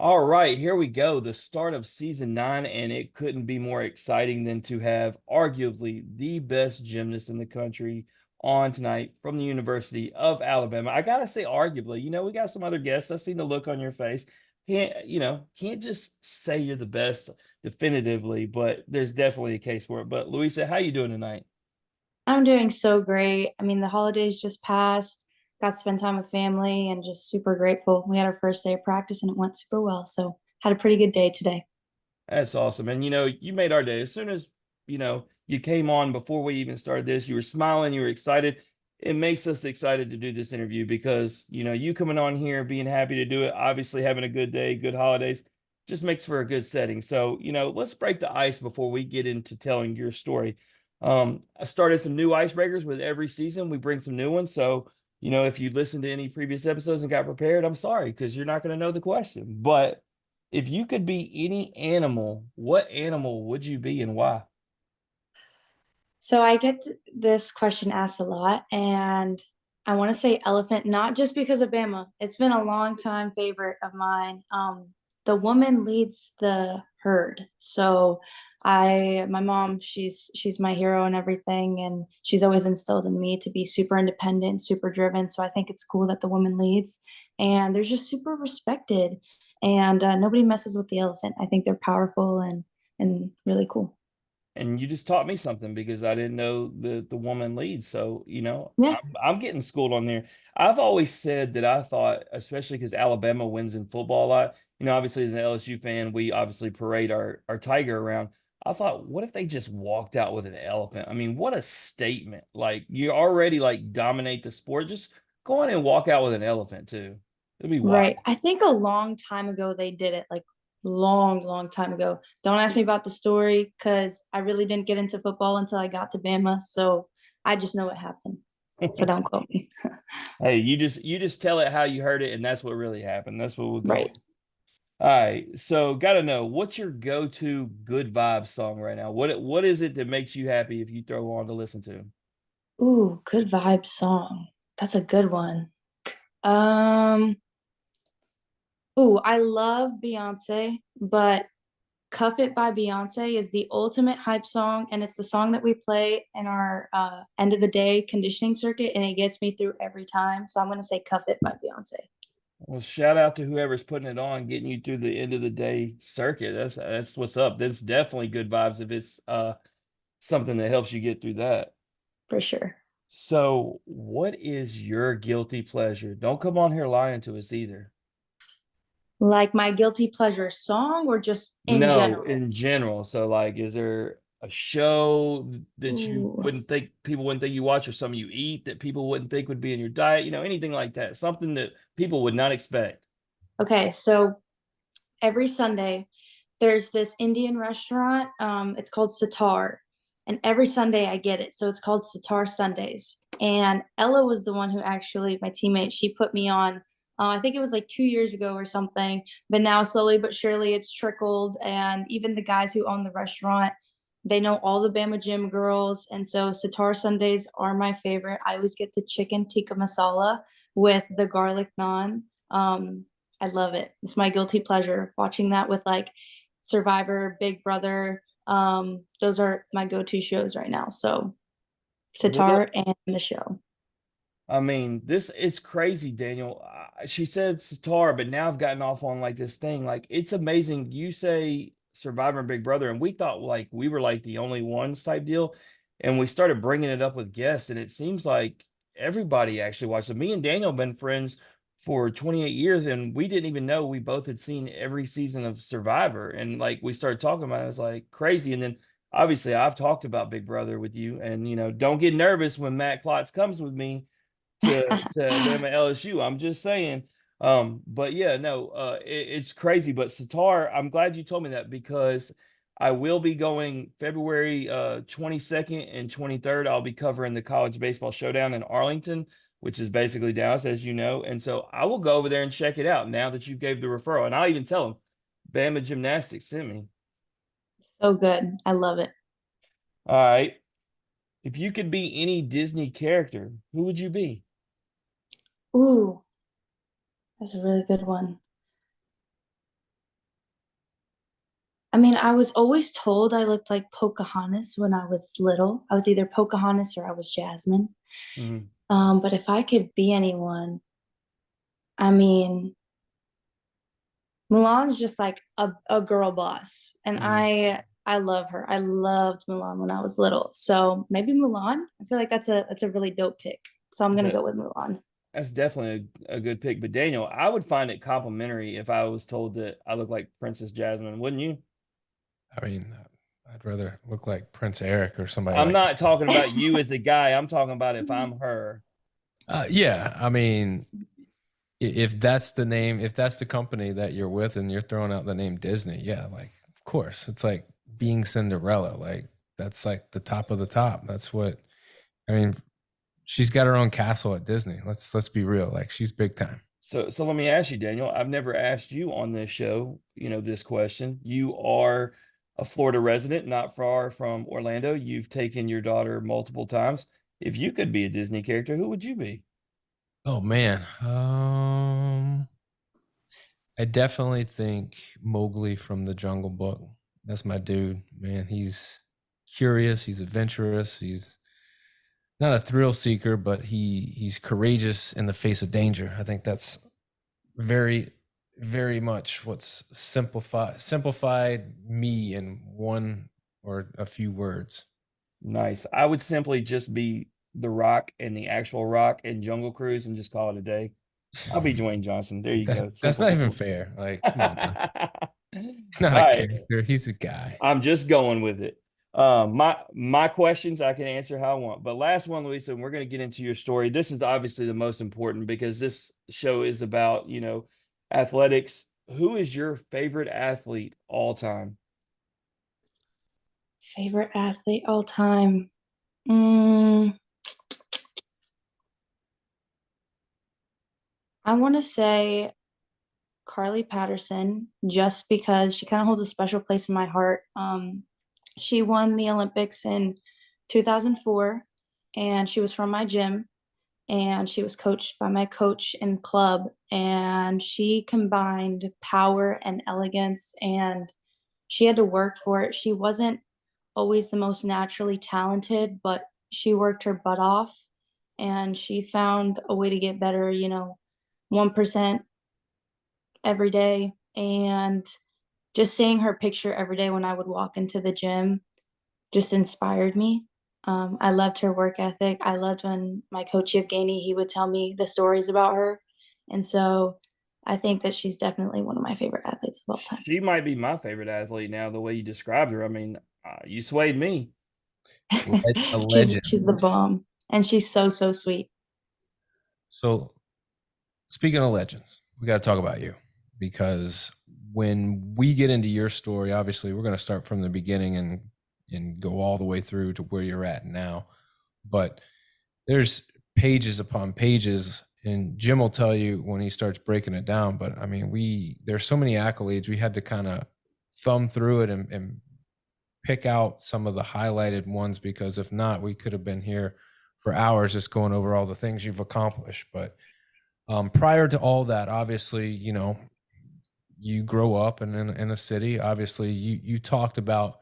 All right, here we go. The start of season 9, and it couldn't be more exciting than to have arguably the best gymnast in the country on tonight from the University of Alabama. I gotta say, arguably, we got some other guests. I've seen the look on your face. Can't just say you're the best definitively, but there's definitely a case for it. But Luisa, how you doing tonight? I'm doing so great. I mean, the holidays just passed, got to spend time with family, and just super grateful. We had our first day of practice and it went super well. So, had a pretty good day today. That's awesome. And you made our day. As soon as, you came on before we even started this, you were smiling, you were excited. It makes us excited to do this interview because, you coming on here, being happy to do it, obviously having a good day, good holidays, just makes for a good setting. So, let's break the ice before we get into telling your story. I started some new icebreakers with every season. We bring some new ones. So, if you listened to any previous episodes and got prepared, I'm sorry because you're not going to know the question. But if you could be any animal, what animal would you be and why? So, I get this question asked a lot, and I want to say elephant, not just because of Bama. It's been a long time favorite of mine. The woman leads the herd. So, my mom, she's my hero and everything, and she's always instilled in me to be super independent, super driven. So I think it's cool that the woman leads, and they're just super respected, and nobody messes with the elephant. I think they're powerful and really cool. And you just taught me something because I didn't know the woman leads. So, Yeah, I'm getting schooled on there. I've always said that I thought, especially because Alabama wins in football a lot, obviously as an LSU fan, we obviously parade our tiger around. I thought, what if they just walked out with an elephant? I mean, what a statement. Like you already like dominate the sport. Just go on and walk out with an elephant too. It'd be right. wild. I think a long time ago they did it, like long time ago. Don't ask me about the story because I really didn't get into football until I got to Bama. So I just know it happened. So don't quote me. Hey, you just tell it how you heard it, and that's what really happened. That's what we'll go with. Right. All right. So gotta know what's your go-to good vibe song right now? What is it that makes you happy if you throw on to listen to? Ooh, good vibe song. That's a good one. Um, ooh, I love Beyonce, but Cuff It by Beyonce is the ultimate hype song, and it's the song that we play in our end of the day conditioning circuit, and it gets me through every time. So I'm gonna say Cuff It by Beyonce. Well, shout out to whoever's putting it on, getting you through the end of the day circuit. That's what's up. That's definitely good vibes if it's something that helps you get through that. For sure. So, what is your guilty pleasure? Don't come on here lying to us either. Like my guilty pleasure song or just in No, general? in general. So, like, is there a show that you Ooh. wouldn't think people wouldn't think you watch, or something you eat that people wouldn't think would be in your diet? Anything like that. Something that people would not expect. Okay, so every Sunday there's this Indian restaurant. It's called Sitar. And every Sunday I get it. So it's called Sitar Sundays. And Ella was the one who actually, my teammate, she put me on. I think it was like 2 years ago or something. But now slowly but surely it's trickled. And even the guys who own the restaurant, they know all the Bama Gym girls. And so Sitar Sundays are my favorite. I always get the chicken tikka masala with the garlic naan. I love it. It's my guilty pleasure watching that with like Survivor, Big Brother. Those are my go-to shows right now. So Well, Sitar and the show. I mean, this it's crazy, Daniel. She said Sitar, but now I've gotten off on like this thing. Like, it's amazing. You say Survivor and Big Brother, and we thought like we were like the only ones type deal. And we started bringing it up with guests, and it seems like everybody actually watched it. Me and Daniel have been friends for 28 years, and we didn't even know we both had seen every season of Survivor. And like we started talking about it, it was like crazy. And then obviously I've talked about Big Brother with you, and don't get nervous when Matt Klotz comes with me to Bama LSU. I'm just saying. But yeah, no, it's crazy. But Satar, I'm glad you told me that because I will be going February 22nd and 23rd. I'll be covering the college baseball showdown in Arlington, which is basically Dallas, as you know. And so I will go over there and check it out now that you gave the referral. And I'll even tell them Bama Gymnastics sent me. So good. I love it. All right. If you could be any Disney character, who would you be? Ooh, that's a really good one. mean, I was always told I looked like Pocahontas when I was little. I was either Pocahontas or I was Jasmine. Mhm. But if I could be anyone, I mean, Mulan's just like a girl boss, and Mhm. I love her. I loved Mulan when I was little. So maybe Mulan. I feel like that's a really dope pick. So I'm gonna That go with Mulan. that's definitely a good pick. But Daniel, I would find it complimentary if I was told that I look like Princess Jasmine, wouldn't you? I mean, I'd rather look like Prince Eric or somebody I'm like not talking about you as the guy. I'm talking about if I'm her. that. Yeah, I mean, if that's the name, if that's the company that you're with and you're throwing out the name Disney, yeah, like of course. It's like being Cinderella. Like that's like the top of the top. That's what I mean, she's got her own castle at Disney. Let's be real. Like she's big time. So let me ask you, Daniel. I've never asked you on this show, this question. You are a Florida resident, not far from Orlando. You've taken your daughter multiple times. If you could be a Disney character, who would you be? Oh man. I definitely think Mowgli from the Jungle Book. That's my dude, man. He's curious, he's adventurous, he's not a thrill seeker, but he's courageous in the face of danger. I think that's very very much what's simplified me in one or a few words. Nice. I would simply just be The Rock and the actual Rock and Jungle Cruise and just call it a day. I'll be Dwayne Johnson. There you go. That's Simple not even answer. fair. Like, come on now. All He's not a right. character. He's a guy. I'm just going with it. My questions I can answer how I want. But last one, Luisa, and we're going to get into your story. This is obviously the most important because this show is about, athletics. Who is your favorite athlete all time? Favorite athlete all time. Mm, I want to say Carly Patterson, just because she kind of holds a special place in my heart. She won the Olympics in 2004, and she was from my gym, and she was coached by my coach in club, and she combined power and elegance, and she had to work for it. She wasn't always the most naturally talented, but she worked her butt off, and she found a way to get better, 1% every day. And just seeing her picture every day when I would walk into the gym just inspired me. I loved her work ethic. I loved when my coach Evgeny, he would tell me the stories about her. And so I think that she's definitely one of my favorite athletes of all time. She might be my favorite athlete now, the way you described her. I mean, you swayed me. A She's legend. the bomb, and she's so so sweet. So speaking of legends, we got to talk about you because when we get into your story, obviously we're going to start from the beginning and go all the way through to where you're at now. But there's pages upon pages, and Jim will tell you when he starts breaking it down. But I mean, there's so many accolades. We had to kind of thumb through it and pick out some of the highlighted ones because if not, we could have been here for hours just going over all the things you've accomplished. But prior to all that, obviously, you grow up in a city. Obviously, you talked about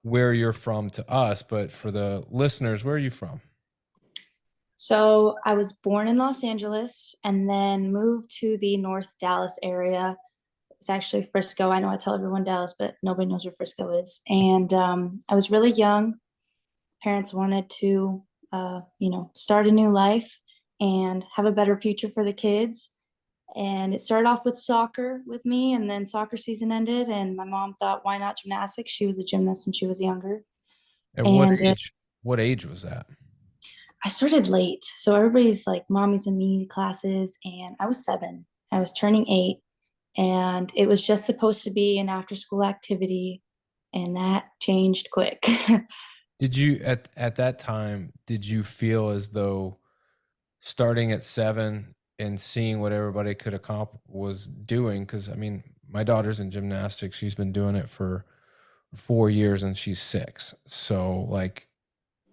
where you're from to us, but for the listeners, where are you from? So I was born in Los Angeles and then moved to the North Dallas area. It's actually Frisco. I know I tell everyone Dallas, but nobody knows where Frisco is. And I was really young. Parents wanted to, start a new life and have a better future for the kids. And it started off with soccer with me, and then soccer season ended, and my mom thought, why not gymnastics? She was a gymnast when she was younger. At what And age? What age was that? I started late. So everybody's like mommies and me classes, and I was 7. I was turning 8, and it was just supposed to be an after school activity, and that changed quick. Did you at that time, did you feel as though starting at 7 and seeing what everybody could accomplish was doing? Because I mean, my daughter's in gymnastics. She's been doing it for 4 years and she's 6. So like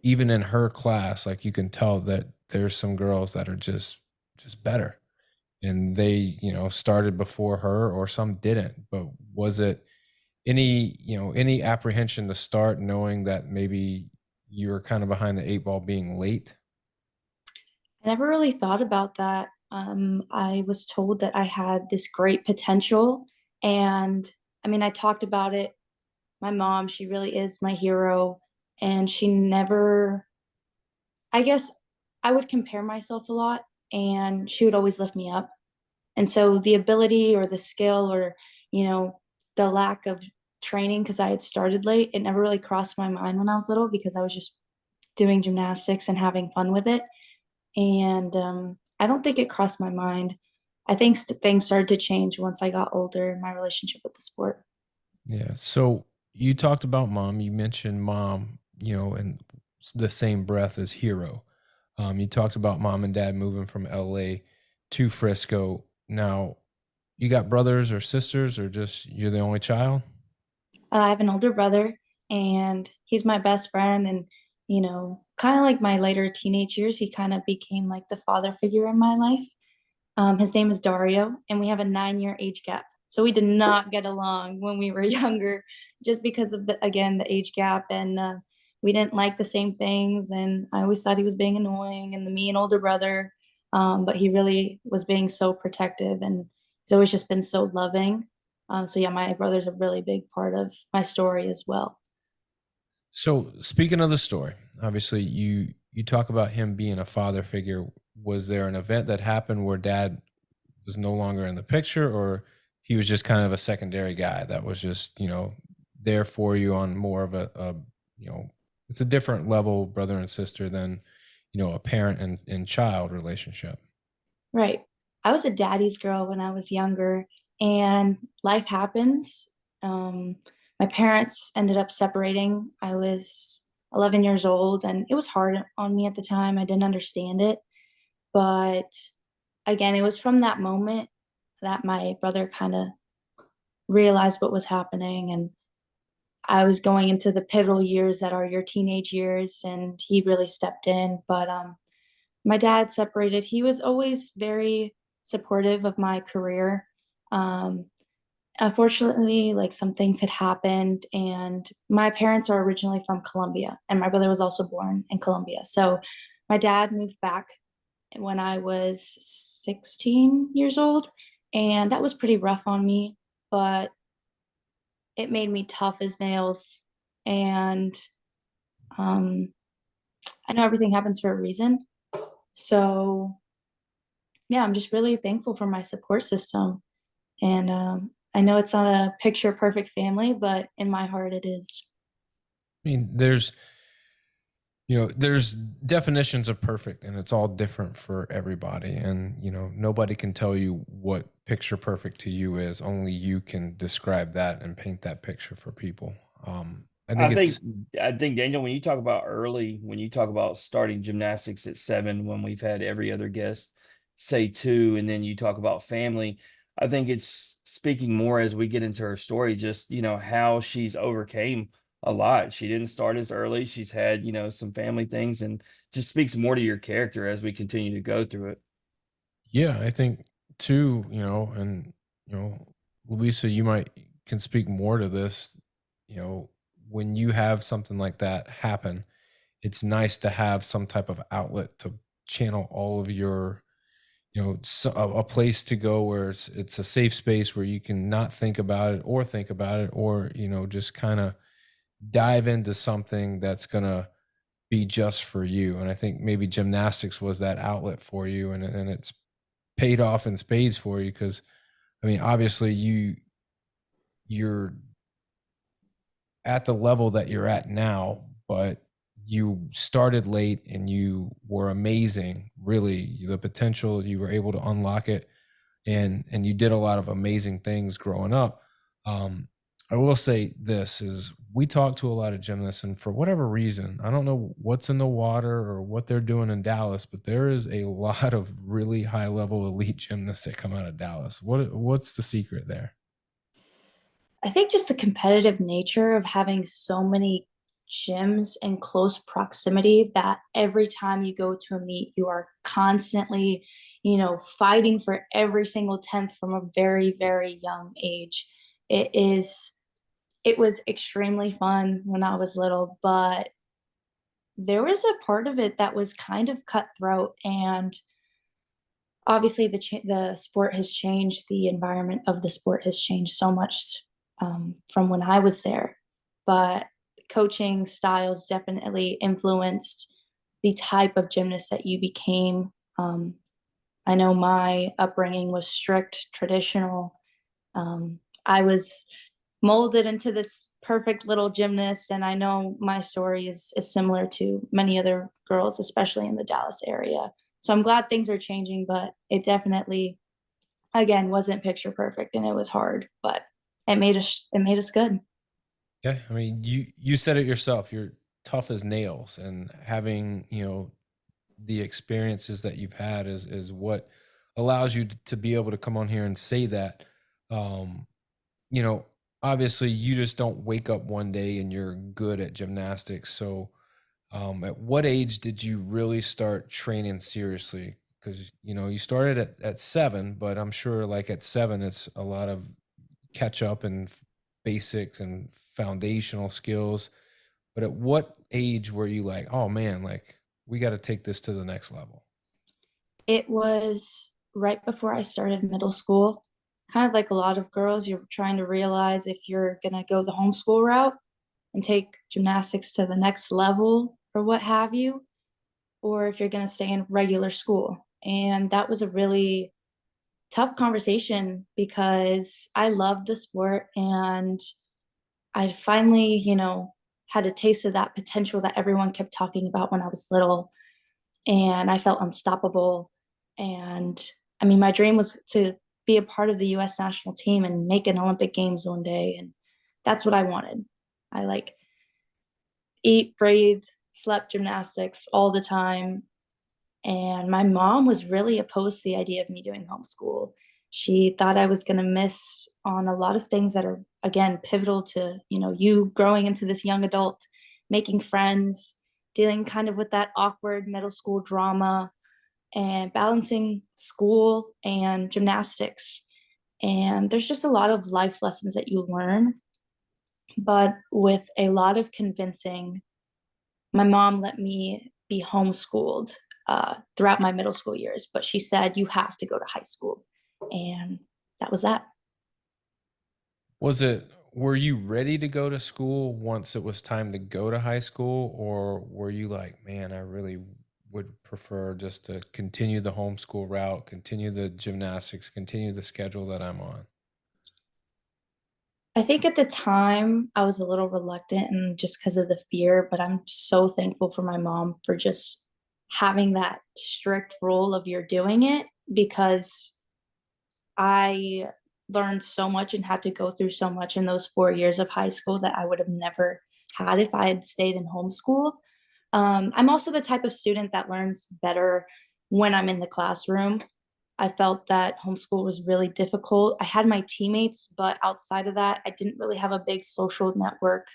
even in her class, like you can tell that there's some girls that are just better. And they, started before her or some didn't. But was it any apprehension to start, knowing that maybe you were kind of behind the eight ball being late? I never really thought about that. I was told that I had this great potential, and I mean, I talked about it. My mom, she really is my hero, and she never, I guess I would compare myself a lot, and she would always lift me up. And so the ability or the skill or, you know, the lack of training because I had started late, it never really crossed my mind when I was little because I was just doing gymnastics and having fun with it. And I don't think it crossed my mind. I think things started to change once I got older in my relationship with the sport. Yeah. So you talked about mom. You mentioned mom, in the same breath as hero. You talked about mom and dad moving from LA to Frisco. Now, you got brothers or sisters, or just you're the only child? I have an older brother, and he's my best friend. And, kind of like my later teenage years, he kind of became like the father figure in my life. His name is Dario, and we have a 9-year age gap. So we did not get along when we were younger, just because of the age gap, and we didn't like the same things. And I always thought he was being annoying, and the me and older brother, but he really was being so protective, and he's always just been so loving. So yeah, my brother's a really big part of my story as well. So speaking of the story, obviously you talk about him being a father figure. Was there an event that happened where dad was no longer in the picture, or he was just kind of a secondary guy that was just, there for you on more of a you know, it's a different level brother and sister than, a parent and child relationship. Right. I was a daddy's girl when I was younger, and life happens. Um, my parents ended up separating. I was 11 years old, and it was hard on me at the time. I didn't understand it. But again, it was from that moment that my brother kind of realized what was happening. And I was going into the pivotal years that are your teenage years, and he really stepped in. But my dad separated. He was always very supportive of my career. Um, Unfortunately, like some things had happened, and my parents are originally from Colombia, and my brother was also born in Colombia. So my dad moved back when I was 16 years old, and that was pretty rough on me, but it made me tough as nails. And um, I know everything happens for a reason. So yeah, I'm just really thankful for my support system. And I know it's not a picture perfect family, but in my heart, it is. I mean, there's definitions of perfect, and it's all different for everybody. And, nobody can tell you what picture perfect to you is. Only you can describe that and paint that picture for people. I I think think it's, I think Daniel, when you talk about early, when you talk about starting gymnastics at 7, when we've had every other guest say 2, and then you talk about family, I think it's speaking more as we get into her story, just how she's overcame a lot. She didn't start as early. She's had, some family things, and just speaks more to your character as we continue to go through it. yeah, I think too, and, Luisa, you might can speak more to this, you know, when you have something like that happen, it's nice to have some type of outlet to channel all of your, a place to go where it's a safe space where you can not think about it or think about it, or, just kind of dive into something that's going to be just for you. And I think maybe gymnastics was that outlet for you, and it's paid off in spades for you, because I mean, obviously you're at the level that you're at now, but you started late and you were amazing. Really, the potential, you were able to unlock it, and you did a lot of amazing things growing up. I will say this is, we talk to a lot of gymnasts, and for whatever reason, I don't know what's in the water or what they're doing in Dallas, but there is a lot of really high level elite gymnasts that come out of Dallas. What's the secret there? I think just the competitive nature of having so many gyms in close proximity that every time you go to a meet, you are constantly, fighting for every single tenth from a very, very young age. It is It was extremely fun when I was little, but there was a part of it that was kind of cutthroat, and obviously the sport has changed. The environment of the sport has changed so much from when I was there, but coaching styles definitely influenced the type of gymnast that you became. I know my upbringing was strict, traditional. I was molded into this perfect little gymnast, and I know my story is similar to many other girls, especially in the Dallas area. So I'm glad things are changing, but it definitely, again, wasn't picture perfect, and it was hard, but it made us good. Yeah, I mean, you said it yourself. You're tough as nails, and having, the experiences that you've had is what allows you to be able to come on here and say that. Um, you know, Obviously, you just don't wake up one day and you're good at gymnastics. So, at what age did you really start training seriously? Because you started at 7, but I'm sure like at 7, it's a lot of catch up and basics and foundational skills. But at what age were you like, oh man, like we got to take this to the next level? It was right before I started middle school. Kind of like a lot of girls, you're trying to realize if you're going to go the homeschool route and take gymnastics to the next level or what have you, or if you're going to stay in regular school. And that was a really tough conversation because I loved the sport, and I finally, had a taste of that potential that everyone kept talking about when I was little, and I felt unstoppable. And I mean, my dream was to be a part of the US national team and make an Olympic Games one day. And that's what I wanted. I like eat, breathe, slept gymnastics all the time. And my mom was really opposed to the idea of me doing homeschool. She thought I was going to miss on a lot of things that are, again, pivotal to, you growing into this young adult, making friends, dealing kind of with that awkward middle school drama, and balancing school and gymnastics. And there's just a lot of life lessons that you learn. But with a lot of convincing, my mom let me be homeschooled throughout my middle school years, but she said, you have to go to high school. And that was that. Were you ready to go to school once it was time to go to high school? Or were you like, man, I really would prefer just to continue the homeschool route, continue the gymnastics, continue the schedule that I'm on? I think at the time I was a little reluctant and just because of the fear, but I'm so thankful for my mom for just having that strict rule of you're doing it, because I learned so much and had to go through so much in those 4 years of high school that I would have never had if I had stayed in homeschool. I'm also the type of student that learns better when I'm in the classroom. I felt that homeschool was really difficult. I had my teammates, but outside of that, I didn't really have a big social network.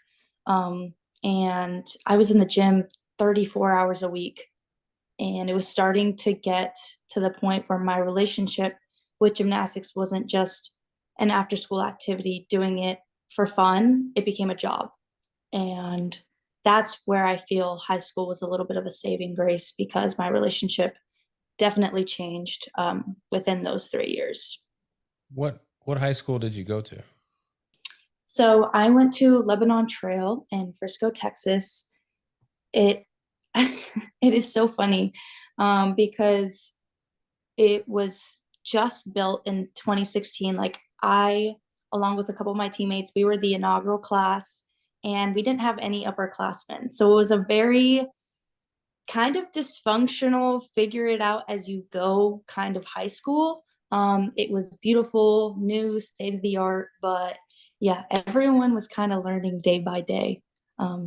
Um, and I was in the gym 34 hours a week. And it was starting to get to the point where my relationship with gymnastics wasn't just an after school activity, doing it for fun. It became a job. And that's where I feel high school was a little bit of a saving grace, because my relationship definitely changed within those 3 years. What high school did you go to? So I went to Lebanon Trail in Frisco, Texas. It it is so funny because it was just built in 2016. Like I, along with a couple of my teammates, we were the inaugural class, and we didn't have any upperclassmen. So it was a very kind of dysfunctional, figure it out as you go kind of high school. It was beautiful, new, state of the art, but yeah, everyone was kind of learning day by day.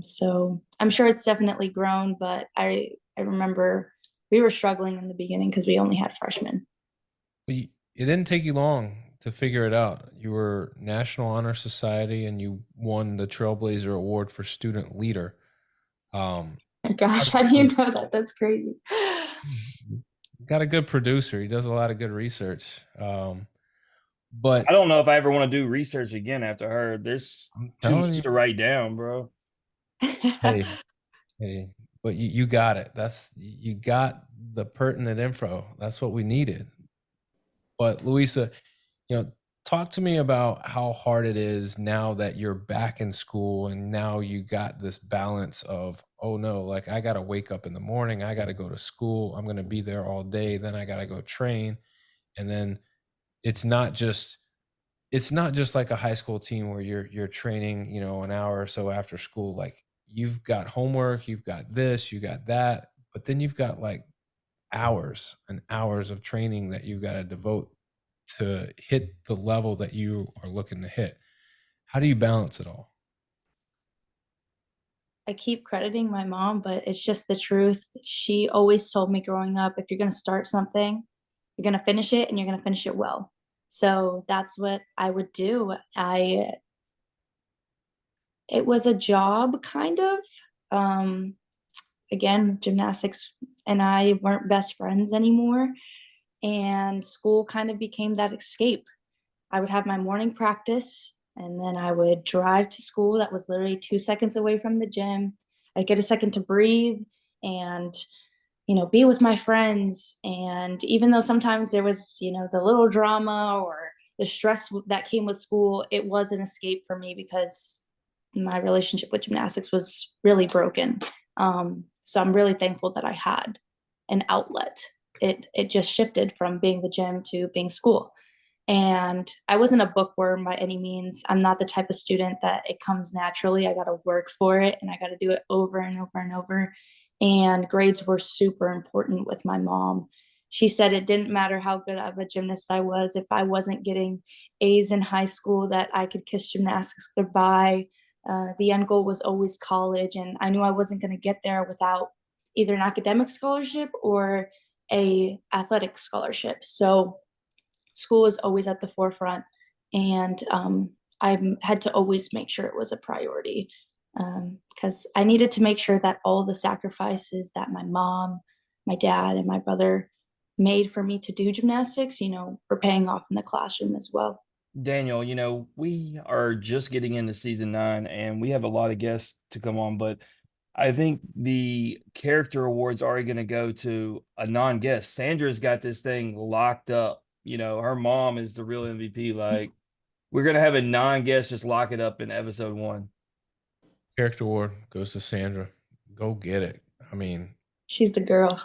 So I'm sure it's definitely grown, but I remember we were struggling in the beginning because we only had freshmen. It didn't take you long to figure it out. You were National Honor Society and you won the Trailblazer Award for Student Leader. Um, Gosh, how do you know that? That's crazy. got a good producer. He does a lot of good research. But I don't know if I ever want to do research again after her. There's I'm too telling much you, to write down, bro. hey, hey, but you got it. You got the pertinent info. That's what we needed. But Luisa, you know, talk to me about how hard it is now that you're back in school and now you got this balance of, oh no, like I got to wake up in the morning, I got to go to school, I'm going to be there all day, then I got to go train. And then it's not just like a high school team where you're training, an hour or so after school. Like you've got homework, you've got this, you got that, but then you've got like hours and hours of training that you've got to devote to hit the level that you are looking to hit. How do you balance it all? I keep crediting my mom, but it's just the truth. She always told me growing up, if you're going to start something, you're going to finish it and you're going to finish it well. So that's what I would do. It was a job kind of. Um, Again, gymnastics and I weren't best friends anymore. And school kind of became that escape. I would have my morning practice and then I would drive to school that was literally 2 seconds away from the gym. I'd get a second to breathe and, be with my friends. And even though sometimes there was, the little drama or the stress that came with school, it was an escape for me because my relationship with gymnastics was really broken. So I'm really thankful that I had an outlet. It just shifted from being the gym to being school. And I wasn't a bookworm by any means. I'm not the type of student that it comes naturally. I got to work for it and I got to do it over and over and over. And grades were super important with my mom. She said it didn't matter how good of a gymnast I was. If I wasn't getting A's in high school, that I could kiss gymnastics goodbye. The end goal was always college. And I knew I wasn't going to get there without either an academic scholarship or a athletic scholarship. So school was always at the forefront, and I had to always make sure it was a priority because I needed to make sure that all the sacrifices that my mom, my dad, and my brother made for me to do gymnastics, were paying off in the classroom as well. Daniel, we are just getting into season 9 and we have a lot of guests to come on, but I think the character awards are going to go to a non-guest. Sandra's got this thing locked up. Her mom is the real MVP. Like, we're going to have a non-guest just lock it up in episode 1. Character award goes to Sandra. Go get it. She's the girl.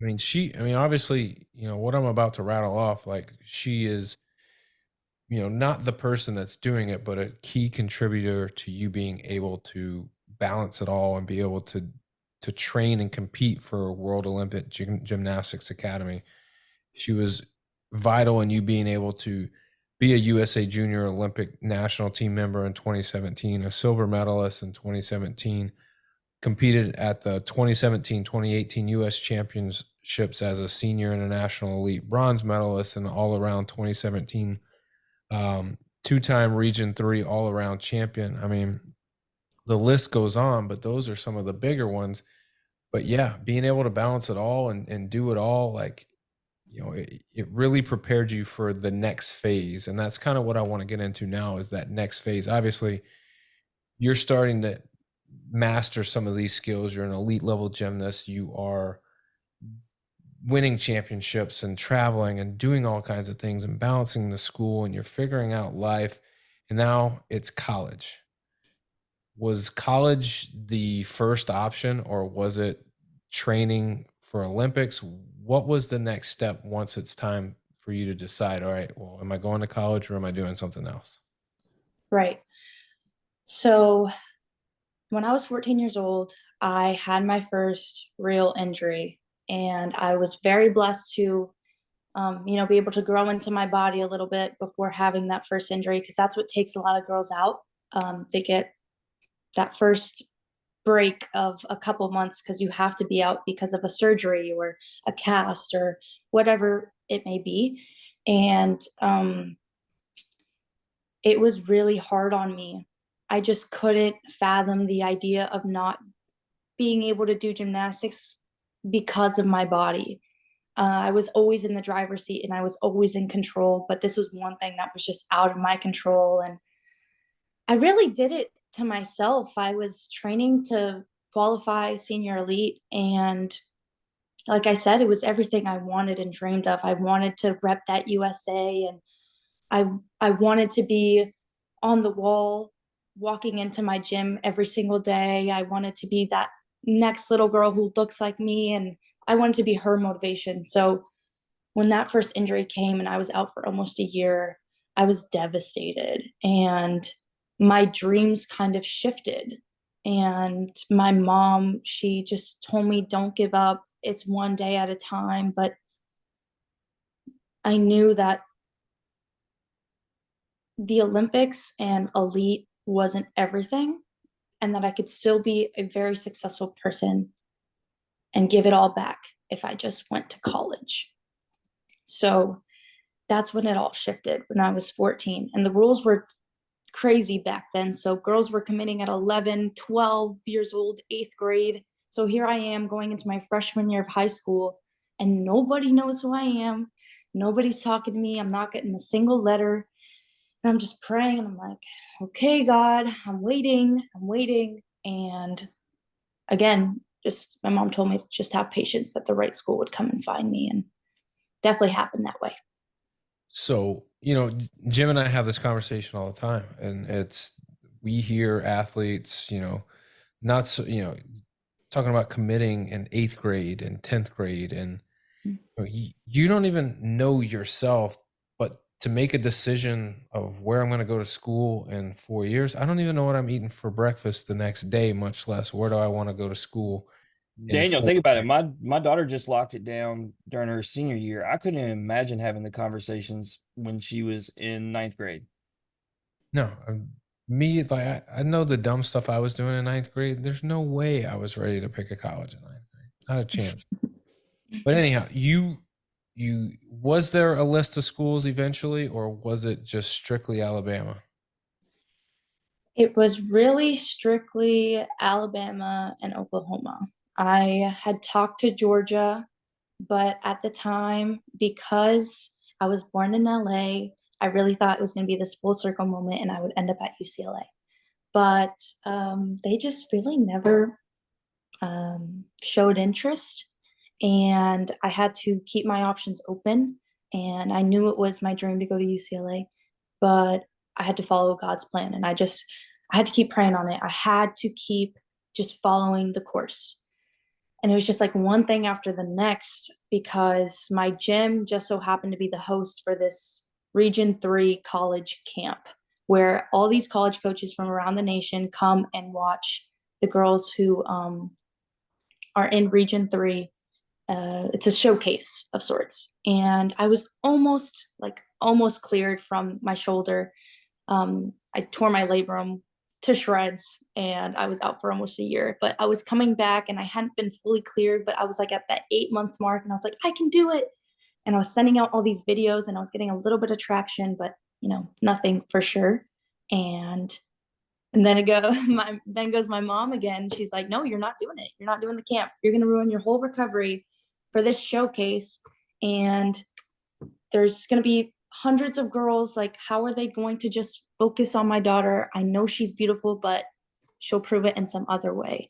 Obviously, what I'm about to rattle off, like she is, not the person that's doing it, but a key contributor to you being able to balance it all and be able to train and compete for a World Olympic Gymnastics Academy. She was vital in you being able to be a USA Junior Olympic national team member in 2017, a silver medalist in 2017, competed at the 2017-2018 US Championships as a senior international elite bronze medalist and all around 2017 two-time Region 3 all-around champion. The list goes on, but those are some of the bigger ones. But yeah, being able to balance it all and do it all, like, it really prepared you for the next phase. And that's kind of what I want to get into now is that next phase. Obviously, you're starting to master some of these skills. You're an elite level gymnast. You are winning championships and traveling and doing all kinds of things and balancing the school, and you're figuring out life. And now it's college. Was college the first option, or was it training for Olympics? What was the next step once it's time for you to decide, all right, well, am I going to college or am I doing something else? Right. So when I was 14 years old, I had my first real injury, and I was very blessed to, be able to grow into my body a little bit before having that first injury, because that's what takes a lot of girls out. They get that first break of a couple months because you have to be out because of a surgery or a cast or whatever it may be. And it was really hard on me. I just couldn't fathom the idea of not being able to do gymnastics because of my body. I was always in the driver's seat and I was always in control, but this was one thing that was just out of my control. And I really did it to myself. I was training to qualify senior elite, and like I said, it was everything I wanted and dreamed of. I wanted to rep that USA, and I wanted to be on the wall walking into my gym every single day. I wanted to be that next little girl who looks like me, and I wanted to be her motivation. So when that first injury came and I was out for almost a year, I was devastated, and my dreams kind of shifted. And my mom, she just told me, don't give up. It's one day at a time. But I knew that the Olympics and elite wasn't everything, and that I could still be a very successful person and give it all back if I just went to college. So that's when it all shifted when I was 14. And the rules were crazy back then. So girls were committing at 11, 12 years old, eighth grade. So here I am going into my freshman year of high school, and nobody knows who I am. Nobody's talking to me. I'm not getting a single letter. And I'm just praying. And I'm like, okay, God, I'm waiting. I'm waiting. And again, just my mom told me to just have patience that the right school would come and find me. And definitely happened that way. So, Jim and I have this conversation all the time, and we hear athletes, not so, talking about committing in 8th grade and 10th grade, and you don't even know yourself, but to make a decision of where I'm going to go to school in 4 years, I don't even know what I'm eating for breakfast the next day, much less where do I want to go to school in Daniel, 4 think about it. years. My daughter just locked it down during her senior year. I couldn't even imagine having the conversations when she was in ninth grade. No, me, like I know the dumb stuff I was doing in 9th grade. There's no way I was ready to pick a college in 9th grade. Not a chance. But anyhow, you was there a list of schools eventually, or was it just strictly Alabama? It was really strictly Alabama and Oklahoma. I had talked to Georgia, but at the time, because I was born in LA, I really thought it was going to be this full circle moment and I would end up at UCLA. But they just really never showed interest. And I had to keep my options open. And I knew it was my dream to go to UCLA, but I had to follow God's plan. And I had to keep praying on it. I had to keep just following the course. And it was just like one thing after the next, because my gym just so happened to be the host for this Region 3 college camp where all these college coaches from around the nation come and watch the girls who are in Region 3. It's a showcase of sorts. And I was almost cleared from my shoulder. I tore my labrum to shreds and I was out for almost a year, but I was coming back and I hadn't been fully cleared, but I was like at that 8 month mark and I was like, I can do it. And I was sending out all these videos and I was getting a little bit of traction, but nothing for sure. And then goes my mom again. She's like, no, you're not doing it. You're not doing the camp. You're going to ruin your whole recovery for this showcase. And there's going to be hundreds of girls. Like, how are they going to just focus on my daughter? I know she's beautiful, but she'll prove it in some other way.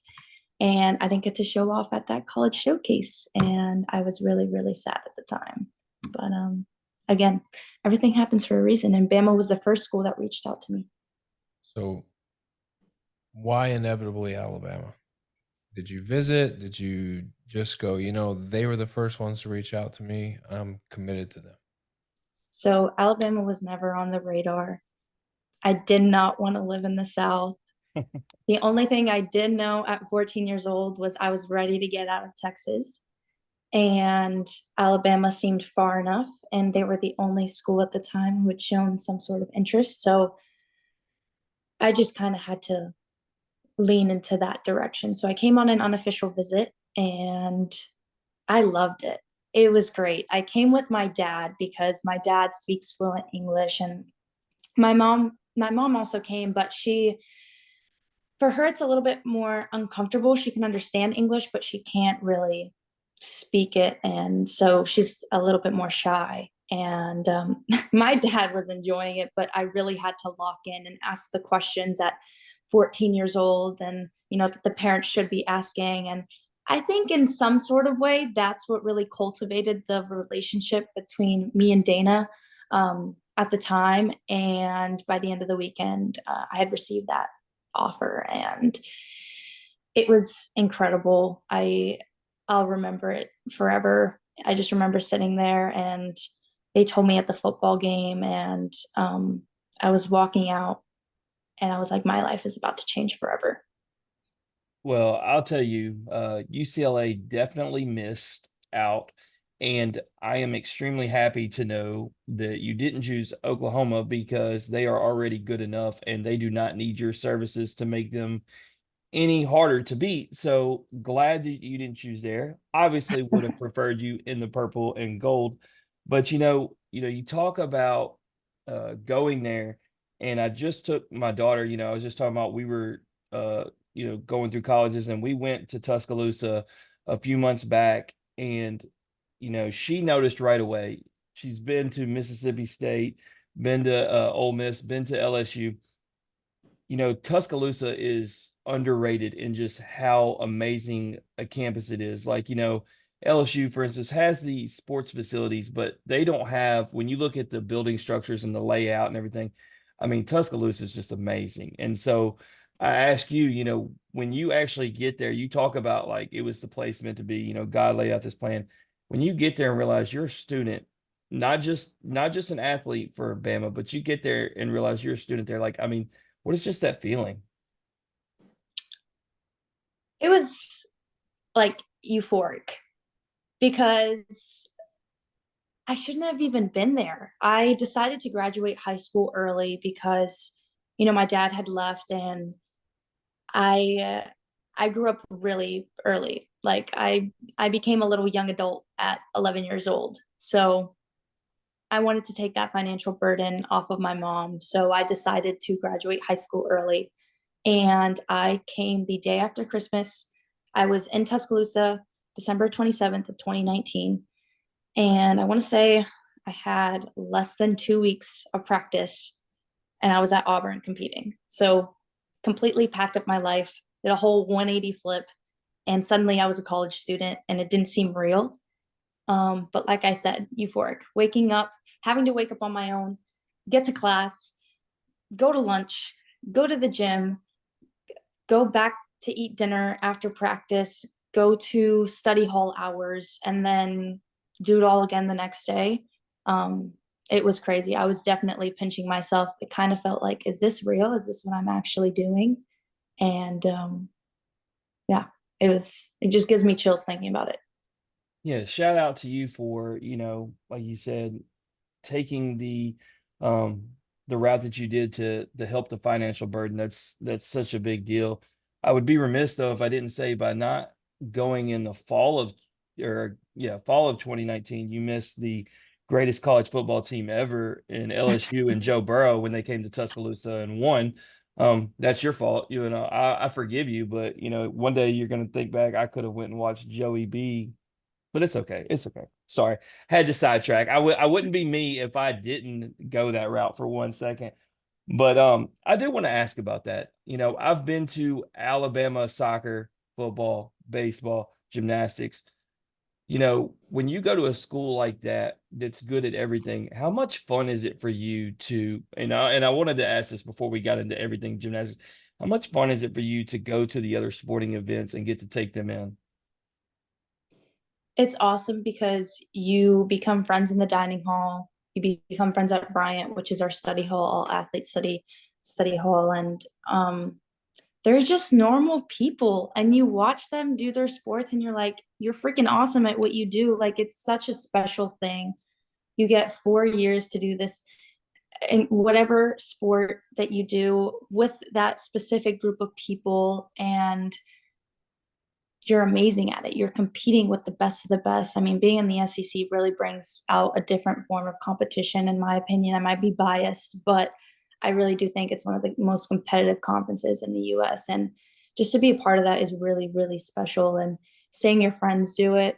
And I didn't get to show off at that college showcase. And I was really, really sad at the time. But again, everything happens for a reason. And Bama was the first school that reached out to me. So why inevitably Alabama? Did you visit? Did you just go, they were the first ones to reach out to me. I'm committed to them. So Alabama was never on the radar. I did not want to live in the South. The only thing I did know at 14 years old was I was ready to get out of Texas. And Alabama seemed far enough. And they were the only school at the time who had shown some sort of interest. So I just kind of had to lean into that direction. So I came on an unofficial visit and I loved it. It was great. I came with my dad because my dad speaks fluent English, and my mom also came, but for her it's a little bit more uncomfortable. She can understand English, but she can't really speak it. And so she's a little bit more shy. And my dad was enjoying it, but I really had to lock in and ask the questions at 14 years old, and, that the parents should be asking. And I think in some sort of way, that's what really cultivated the relationship between me and Dana at the time. And by the end of the weekend, I had received that offer, and it was incredible. I'll remember it forever. I just remember sitting there, and they told me at the football game, and I was walking out, and I was like, my life is about to change forever. Well, I'll tell you, UCLA definitely missed out. And I am extremely happy to know that you didn't choose Oklahoma because they are already good enough and they do not need your services to make them any harder to beat. So glad that you didn't choose there. Obviously would have preferred you in the purple and gold. But you talk about going there, and I just took my daughter, I was just talking about we were going through colleges, and we went to Tuscaloosa a few months back, and she noticed right away. She's been to Mississippi State, been to Ole Miss, been to LSU. Tuscaloosa is underrated in just how amazing a campus it is. Like, LSU, for instance, has the sports facilities, but they don't have, when you look at the building structures and the layout and everything, I mean, Tuscaloosa is just amazing. And so I ask you, when you actually get there, you talk about like it was the place meant to be, God laid out this plan. When you get there and realize you're a student, not just an athlete for Bama, but you get there and realize you're a student there. Like, I mean, what is just that feeling? It was like euphoric because I shouldn't have even been there. I decided to graduate high school early because, my dad had left, and I grew up really early. Like I became a little young adult at 11 years old. So I wanted to take that financial burden off of my mom. So I decided to graduate high school early. And I came the day after Christmas. I was in Tuscaloosa, December 27th of 2019. And I want to say I had less than 2 weeks of practice, and I was at Auburn competing. So completely packed up my life, did a whole 180 flip, and suddenly I was a college student, and it didn't seem real. But like I said, euphoric. Waking up, having to wake up on my own, get to class, go to lunch, go to the gym, go back to eat dinner after practice, go to study hall hours, and then do it all again the next day. Um, it was crazy. I was definitely pinching myself. It kind of felt like, is this real? Is this what I'm actually doing? And yeah, it just gives me chills thinking about it. Yeah, shout out to you for, like you said, taking um the route that you did to help the financial burden. That's such a big deal. I would be remiss though if I didn't say by not going in the fall of 2019, you missed the greatest college football team ever in LSU and Joe Burrow when they came to Tuscaloosa and won. That's your fault. I forgive you, but one day you're gonna think back, I could have went and watched Joey B, but it's okay. It's okay. Sorry. Had to sidetrack. I wouldn't be me if I didn't go that route for 1 second. But I do want to ask about that. I've been to Alabama soccer, football, baseball, gymnastics. When you go to a school like that that's good at everything, how much fun is it for you to, and I wanted to ask this before we got into everything gymnastics. How much fun is it for you to go to the other sporting events and get to take them in? It's awesome because you become friends in the dining hall. You become friends at Bryant, which is our study hall, all athletes study hall, and they're just normal people, and you watch them do their sports, and you're like, you're freaking awesome at what you do. Like, it's such a special thing. You get 4 years to do this in whatever sport that you do with that specific group of people, and you're amazing at it. You're competing with the best of the best. I mean, being in the SEC really brings out a different form of competition, in my opinion. I might be biased, but I really do think it's one of the most competitive conferences in the US. And just to be a part of that is really, really special. And seeing your friends do it.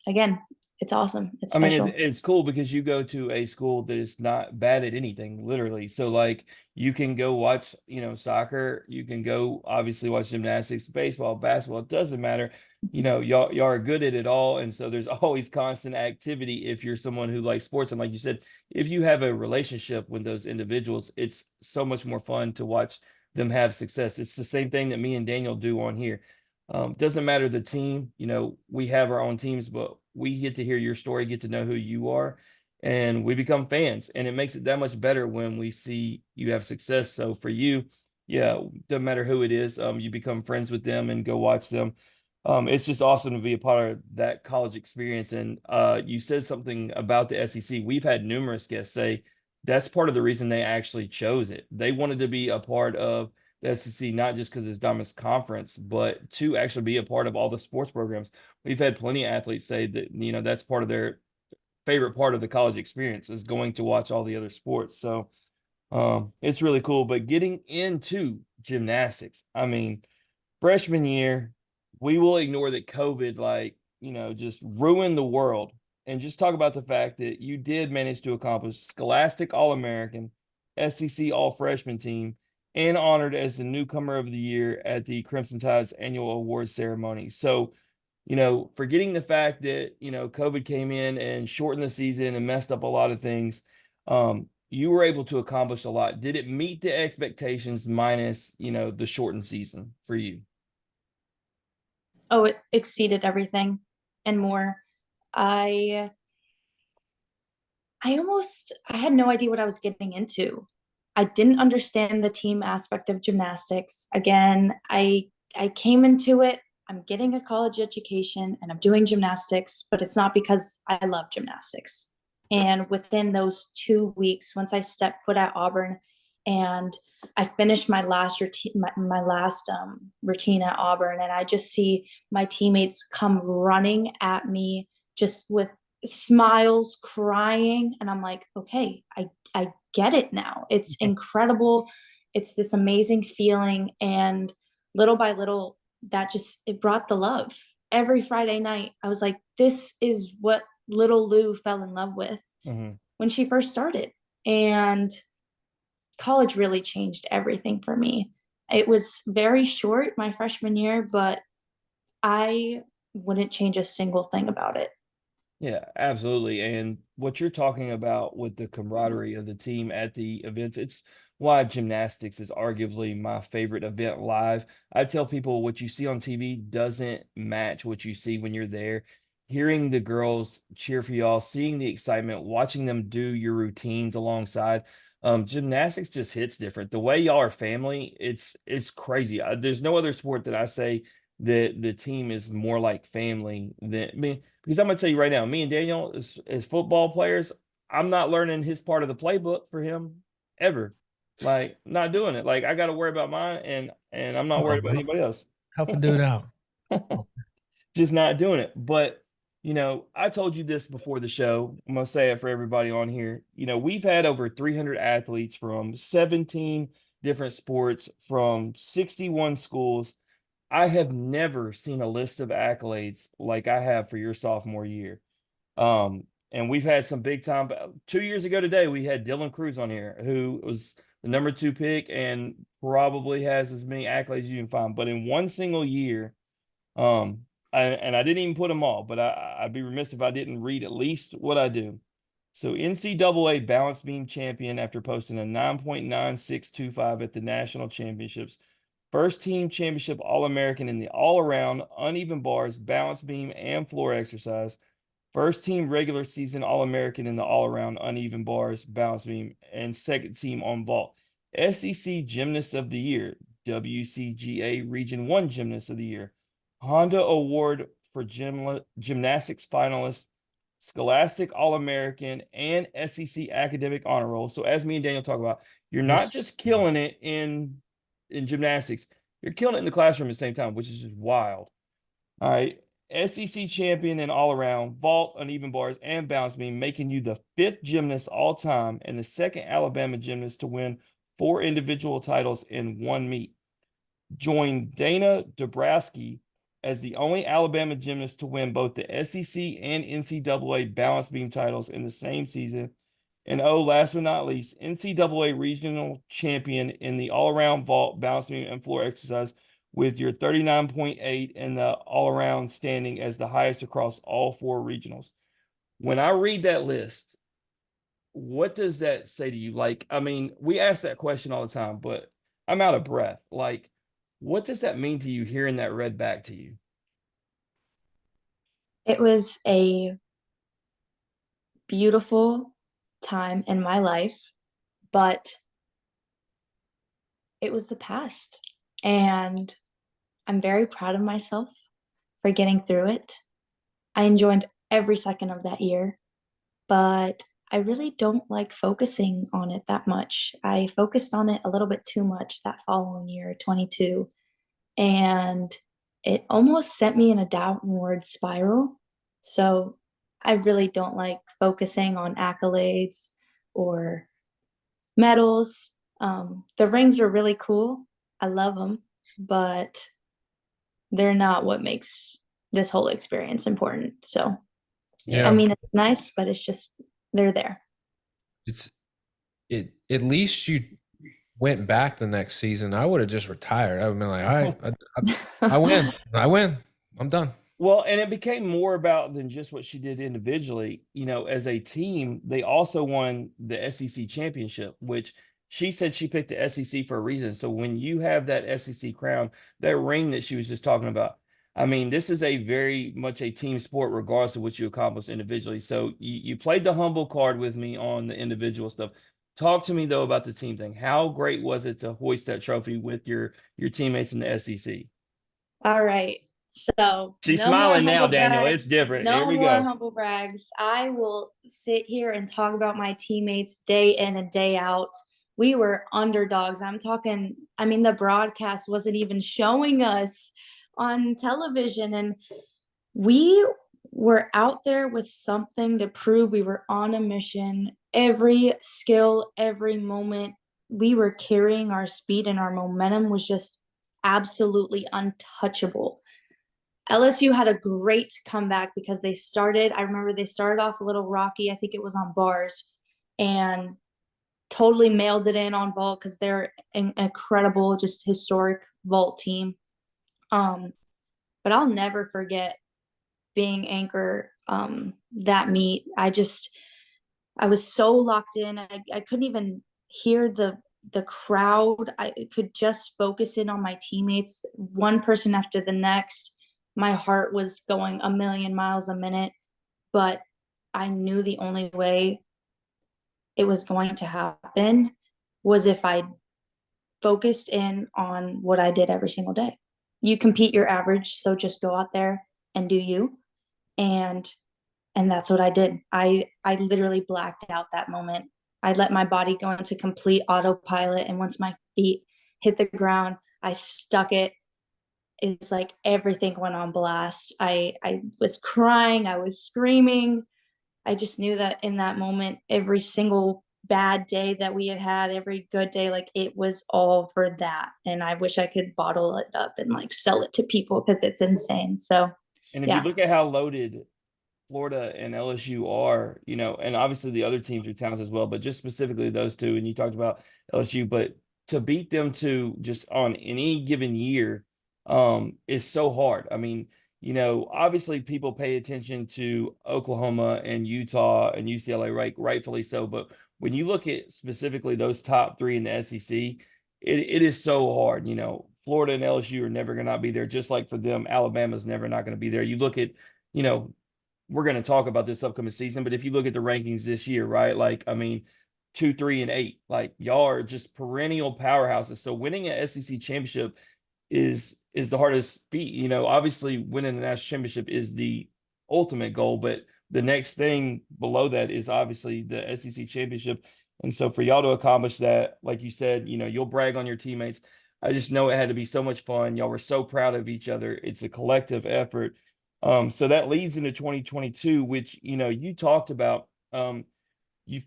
Again, it's awesome. It's I mean, special. it's cool because you go to a school that is not bad at anything, literally. So like you can go watch, soccer, you can go obviously watch gymnastics, baseball, basketball, it doesn't matter. Y'all are good at it all. And so there's always constant activity if you're someone who likes sports. And like you said, if you have a relationship with those individuals, it's so much more fun to watch them have success. It's the same thing that me and Daniel do on here. Doesn't matter the team, we have our own teams, but we get to hear your story, get to know who you are, and we become fans. And it makes it that much better when we see you have success. So for you, yeah, doesn't matter who it is, you become friends with them and go watch them. It's just awesome to be a part of that college experience. And you said something about the SEC. We've had numerous guests say that's part of the reason they actually chose it. They wanted to be a part of the SEC, not just because it's Dominus Conference, but to actually be a part of all the sports programs. We've had plenty of athletes say that, that's part of their favorite part of the college experience is going to watch all the other sports. So it's really cool. But getting into gymnastics, I mean, freshman year, we will ignore that COVID, just ruined the world and just talk about the fact that you did manage to accomplish Scholastic All American, SEC All Freshman team, and honored as the newcomer of the year at the Crimson Tide's annual awards ceremony. So, forgetting the fact that, COVID came in and shortened the season and messed up a lot of things, you were able to accomplish a lot. Did it meet the expectations minus, the shortened season for you? Oh, it exceeded everything and more. I I had no idea what I was getting into. I didn't understand the team aspect of gymnastics. Again, I came into it, I'm getting a college education and I'm doing gymnastics, but it's not because I love gymnastics. And within those 2 weeks, once I stepped foot at Auburn and I finished my last routine, my last routine at Auburn, and I just see my teammates come running at me just with smiles, crying, and I'm like, okay, I get it now. It's incredible. It's this amazing feeling, and little by little, that just it brought the love. Every Friday night, I was like, this is what little Lou fell in love with when she first started. And college really changed everything for me. It was very short my freshman year, but I wouldn't change a single thing about it. Yeah, absolutely. And what you're talking about with the camaraderie of the team at the events, it's why gymnastics is arguably my favorite event live. I tell people what you see on TV doesn't match what you see when you're there. Hearing the girls cheer for y'all, seeing the excitement, watching them do your routines alongside. Gymnastics just hits different. The way y'all are family, it's crazy. There's no other sport that I say that the team is more like family than me. Because I'm gonna tell you right now, me and Daniel as football players, I'm not learning his part of the playbook for him ever. Like, not doing it. Like, I got to worry about mine, and I'm not Come worried on, about bro. anybody else. Help a dude out. Just not doing it. But I told you this before the show. I'm gonna say it for everybody on here. We've had over 300 athletes from 17 different sports from 61 schools. I have never seen a list of accolades like I have for your sophomore year. And we've had some big time. 2 years ago today, we had Dylan Cruz on here, who was the number 2 pick and probably has as many accolades as you can find. But in one single year, and I didn't even put them all, but I'd be remiss if I didn't read at least what I do. So NCAA balance beam champion after posting a 9.9625 at the national championships. First team championship All-American in the all-around uneven bars, balance beam, and floor exercise. First team regular season All-American in the all-around uneven bars, balance beam, and second team on vault. SEC Gymnast of the Year, WCGA Region 1 Gymnast of the Year, Honda Award for Gymnastics finalist, Scholastic All-American, and SEC Academic Honor Roll. So as me and Daniel talk about, you're not just killing it in gymnastics, you're killing it in the classroom at the same time, which is just wild. All right. SEC champion in all around, vault, uneven bars, and balance beam, making you the 5th gymnast all time and the 2nd Alabama gymnast to win 4 individual titles in one meet. Join Dana Dabrowski as the only Alabama gymnast to win both the SEC and NCAA balance beam titles in the same season. And oh, last but not least, NCAA regional champion in the all-around vault, balance beam, and floor exercise with your 39.8 and the all-around standing as the highest across all 4 regionals. When I read that list, what does that say to you? Like, I mean, we ask that question all the time, but I'm out of breath. Like, what does that mean to you hearing that read back to you? It was a beautiful time in my life, but it was the past. And I'm very proud of myself for getting through it. I enjoyed every second of that year, but I really don't like focusing on it that much. I focused on it a little bit too much that following year, 22, and it almost sent me in a downward spiral. So I really don't like focusing on accolades or medals. The rings are really cool. I love them, but they're not what makes this whole experience important. So, I Yeah. mean, it's nice, but it's just they're there. It's it at least you went back the next season. I would have just retired. I would have been like, all right, I win. I win. I'm done. Well, and it became more about than just what she did individually. You know, as a team, they also won the SEC championship, which she said she picked the SEC for a reason. So when you have that SEC crown, that ring that she was just talking about, I mean, this is a very much a team sport, regardless of what you accomplish individually. So you played the humble card with me on the individual stuff. Talk to me though about the team thing. How great was it to hoist that trophy with your teammates in the SEC? All right. So She's no more smiling now, humble Daniel. It's brags. different. Here No we more go. humble brags. I will sit here and talk about my teammates day in and day out. We were underdogs. I'm talking, I mean, the broadcast wasn't even showing us on television. And we were out there with something to prove. We were on a mission. Every skill, every moment, we were carrying our speed, and our momentum was just absolutely untouchable. LSU had a great comeback because I remember they started off a little rocky. I think it was on bars, and totally mailed it in on vault because they're an incredible, just historic vault team. Um, but I'll never forget being anchor that meet. I was so locked in. I couldn't even hear the crowd. I could just focus in on my teammates, one person after the next. My heart was going a million miles a minute, but I knew the only way it was going to happen was if I focused in on what I did every single day. You compete your average, so just go out there and do you. And that's what I did. I literally blacked out that moment. I let my body go into complete autopilot, and once my feet hit the ground, I stuck it. It's like everything went on blast. I was crying, I was screaming. I just knew that in that moment, every single bad day that we had had, every good day, like it was all for that. And I wish I could bottle it up and like sell it to people because it's insane. So And if you yeah. look at how loaded Florida and LSU are, you know, and obviously the other teams are towns as well, but just specifically those two, and you talked about LSU, but to beat them to just on any given year is so hard. I mean, you know, obviously people pay attention to Oklahoma and Utah and UCLA, right? Rightfully so. But when you look at specifically those top 3 in the SEC, it is so hard. You know, Florida and LSU are never going to not be there, just like for them, Alabama's never not going to be there. You look at, you know, we're going to talk about this upcoming season, but if you look at the rankings this year, right? Like, I mean, 2, 3, and 8, like y'all are just perennial powerhouses. So winning an SEC championship is the hardest feat. You know, obviously winning the national championship is the ultimate goal, but the next thing below that is obviously the SEC championship. And so for y'all to accomplish that, like you said, you know, you'll brag on your teammates. I just know it had to be so much fun. Y'all were so proud of each other. It's a collective effort. So that leads into 2022, which, you know, you talked about. Y'all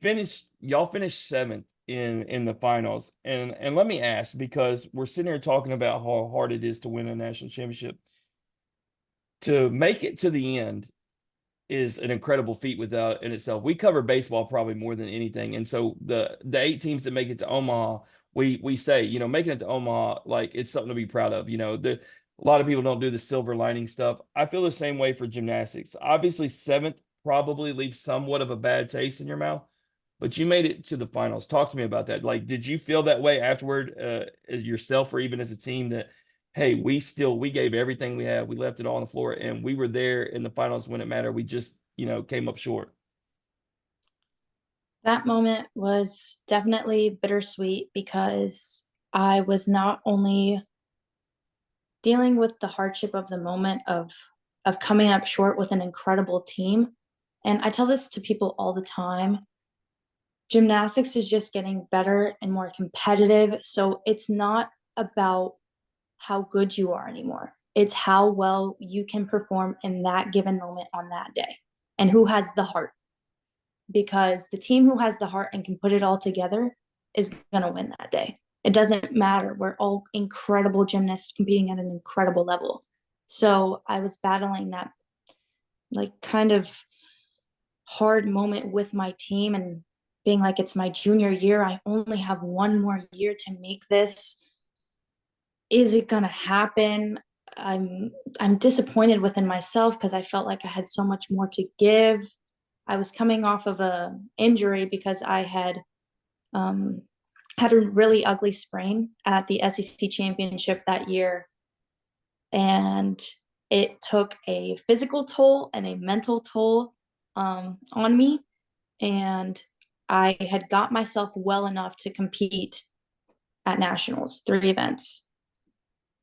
finished 7th in the finals. And let me ask, because we're sitting here talking about how hard it is to win a national championship. To make it to the end is an incredible feat without in itself. We cover baseball probably more than anything, and so the 8 teams that make it to Omaha, we say, making it to Omaha, like it's something to be proud of. A lot of people don't do the silver lining stuff. I feel the same way for gymnastics. Obviously, seventh probably leaves somewhat of a bad taste in your mouth, but you made it to the finals. Talk to me about that. Like, did you feel that way afterward, yourself, or even as a team that, hey, we gave everything we had. We left it all on the floor and we were there in the finals when it mattered. We just, came up short. That moment was definitely bittersweet because I was not only dealing with the hardship of the moment of coming up short with an incredible team. And I tell this to people all the time. Gymnastics is just getting better and more competitive. So it's not about how good you are anymore. It's how well you can perform in that given moment on that day and who has the heart. Because the team who has the heart and can put it all together is going to win that day. It doesn't matter. We're all incredible gymnasts competing at an incredible level. So I was battling that like kind of hard moment with my team and being like, it's my junior year. I only have one more year to make this. Is it going to happen? I'm disappointed within myself because I felt like I had so much more to give. I was coming off of a injury because I had a really ugly sprain at the SEC championship that year. And it took a physical toll and a mental toll on me. And I had got myself well enough to compete at nationals, 3 events.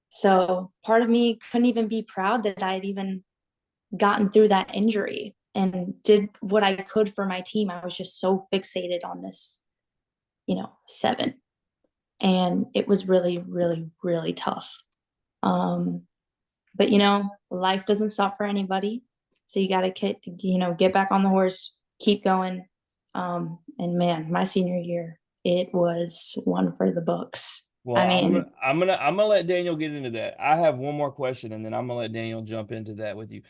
So part of me couldn't even be proud that I had even gotten through that injury and did what I could for my team. I was just so fixated on this, 7. And it was really, really, really tough. But life doesn't stop for anybody. So you got to get back on the horse, keep going. And man, my senior year, it was one for the books. Well, I mean, I'm gonna let Daniel get into that. I have one more question, and then I'm gonna let Daniel jump into that with you.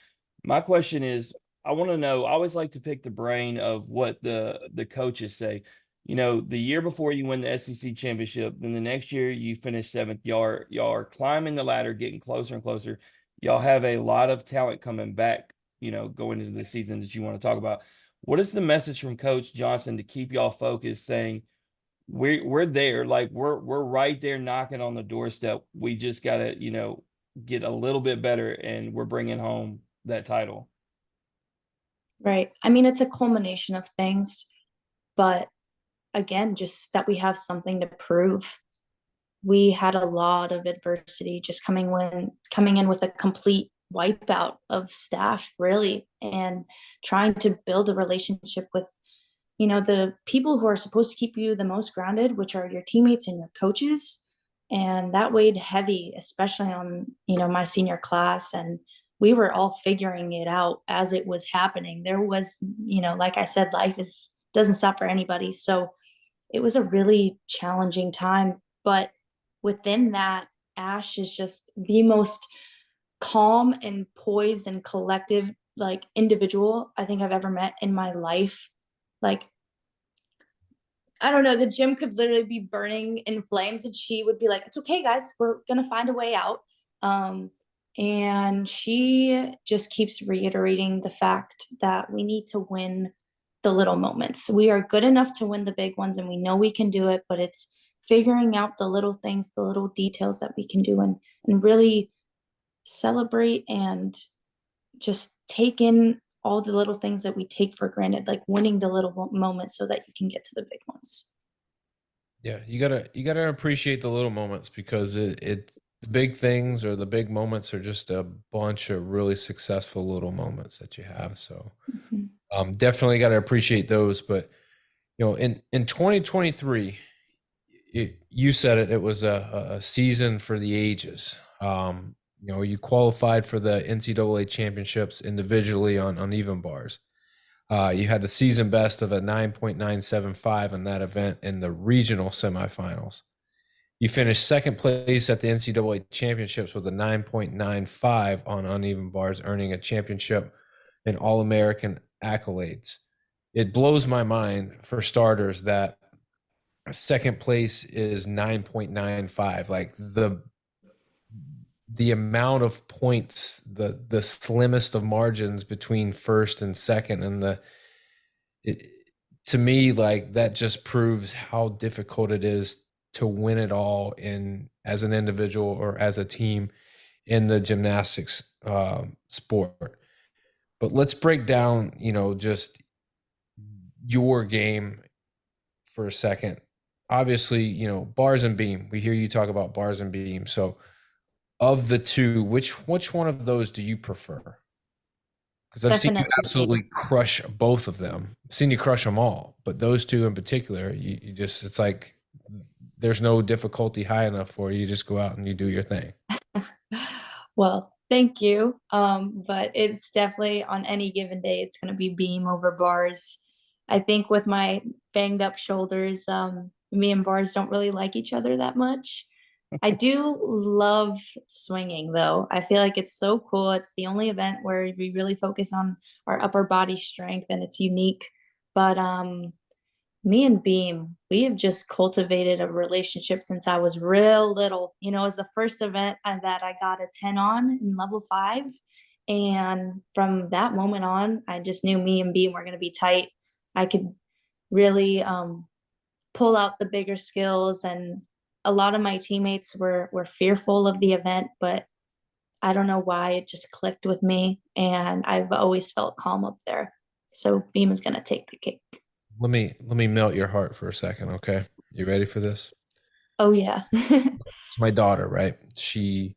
My question is, I want to know. I always like to pick the brain of what the coaches say. The year before you win the SEC championship, then the next year you finish seventh. Y'all are climbing the ladder, getting closer and closer. Y'all have a lot of talent coming back. Going into the season that you want to talk about. What is the message from Coach Johnson to keep y'all focused, saying? We're there, like we're right there knocking on the doorstep. We just gotta, get a little bit better, and we're bringing home that title. right. I mean, it's a culmination of things, but again, just that we have something to prove. We had a lot of adversity just coming in with a complete wipeout of staff, really, and trying to build a relationship with the people who are supposed to keep you the most grounded, which are your teammates and your coaches. And that weighed heavy, especially on my senior class. And we were all figuring it out as it was happening. There was, like I said, life doesn't stop for anybody. So it was a really challenging time. But within that, Ash is just the most calm and poised and collective like individual I think I've ever met in my life. Like, I don't know, the gym could literally be burning in flames and she would be like, it's okay, guys, we're gonna find a way out. And she just keeps reiterating the fact that we need to win the little moments. We are good enough to win the big ones and we know we can do it, but it's figuring out the little things, the little details that we can do and really celebrate and just take in all the little things that we take for granted, like winning the little moments so that you can get to the big ones. Yeah, you gotta appreciate the little moments because the big things or the big moments are just a bunch of really successful little moments that you have. So Mm-hmm. definitely got to appreciate those. But in 2023, you said it was a season for the ages. You qualified for the NCAA championships individually on even bars. You had the season best of a 9.975 in that event in the regional semifinals. You finished second place at the NCAA championships with a 9.95 on uneven bars, earning a championship and All-American accolades. It blows my mind, for starters, that second place is 9.95. Like the amount of points, the slimmest of margins between first and second, and it, to me, like, that just proves how difficult it is to win it all in as an individual or as a team in the gymnastics sport. But let's break down, just your game for a second. Obviously, bars and beam. We hear you talk about bars and beam. So, of the two, which one of those do you prefer? Because I've seen you Definitely absolutely beam. crush both of them. I've seen you crush them all, but those two in particular, you just, it's like there's no difficulty high enough for you. You just go out and you do your thing. Well, thank you. But it's definitely on any given day, it's gonna be beam over bars. I think with my banged up shoulders, me and bars don't really like each other that much. I do love swinging though. I feel like it's so cool. It's the only event where we really focus on our upper body strength and it's unique. But me and Beam, we have just cultivated a relationship since I was real little. You know, it was the first event that I got a 10 on in level 5. And from that moment on, I just knew me and Beam were going to be tight. I could really pull out the bigger skills, and a lot of my teammates were fearful of the event, but I don't know why it just clicked with me, and I've always felt calm up there. So Beam is going to take the cake. Let me melt your heart for a second, okay? You ready for this? Oh yeah. It's my daughter, right? She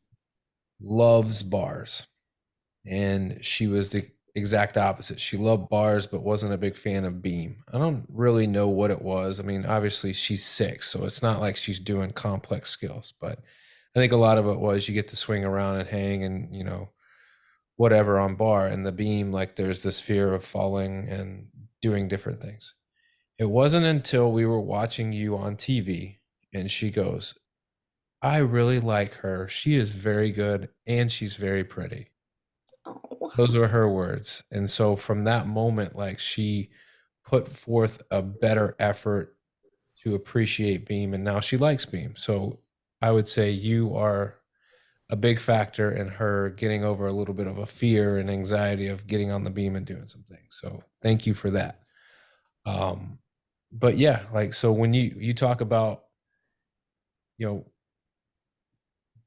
loves bars, and she was the exact opposite. She loved bars, but wasn't a big fan of beam. I don't really know what it was. I mean, obviously she's 6, so it's not like she's doing complex skills, but I think a lot of it was you get to swing around and hang and, whatever on bar, and the beam, like, there's this fear of falling and doing different things. It wasn't until we were watching you on TV and she goes, I really like her. She is very good and she's very pretty. Oh, Those were her words. And so from that moment, like, she put forth a better effort to appreciate Beam, and now she likes Beam. So I would say you are a big factor in her getting over a little bit of a fear and anxiety of getting on the beam and doing some things. So thank you for that. Um, but yeah, like, so when you talk about, you know,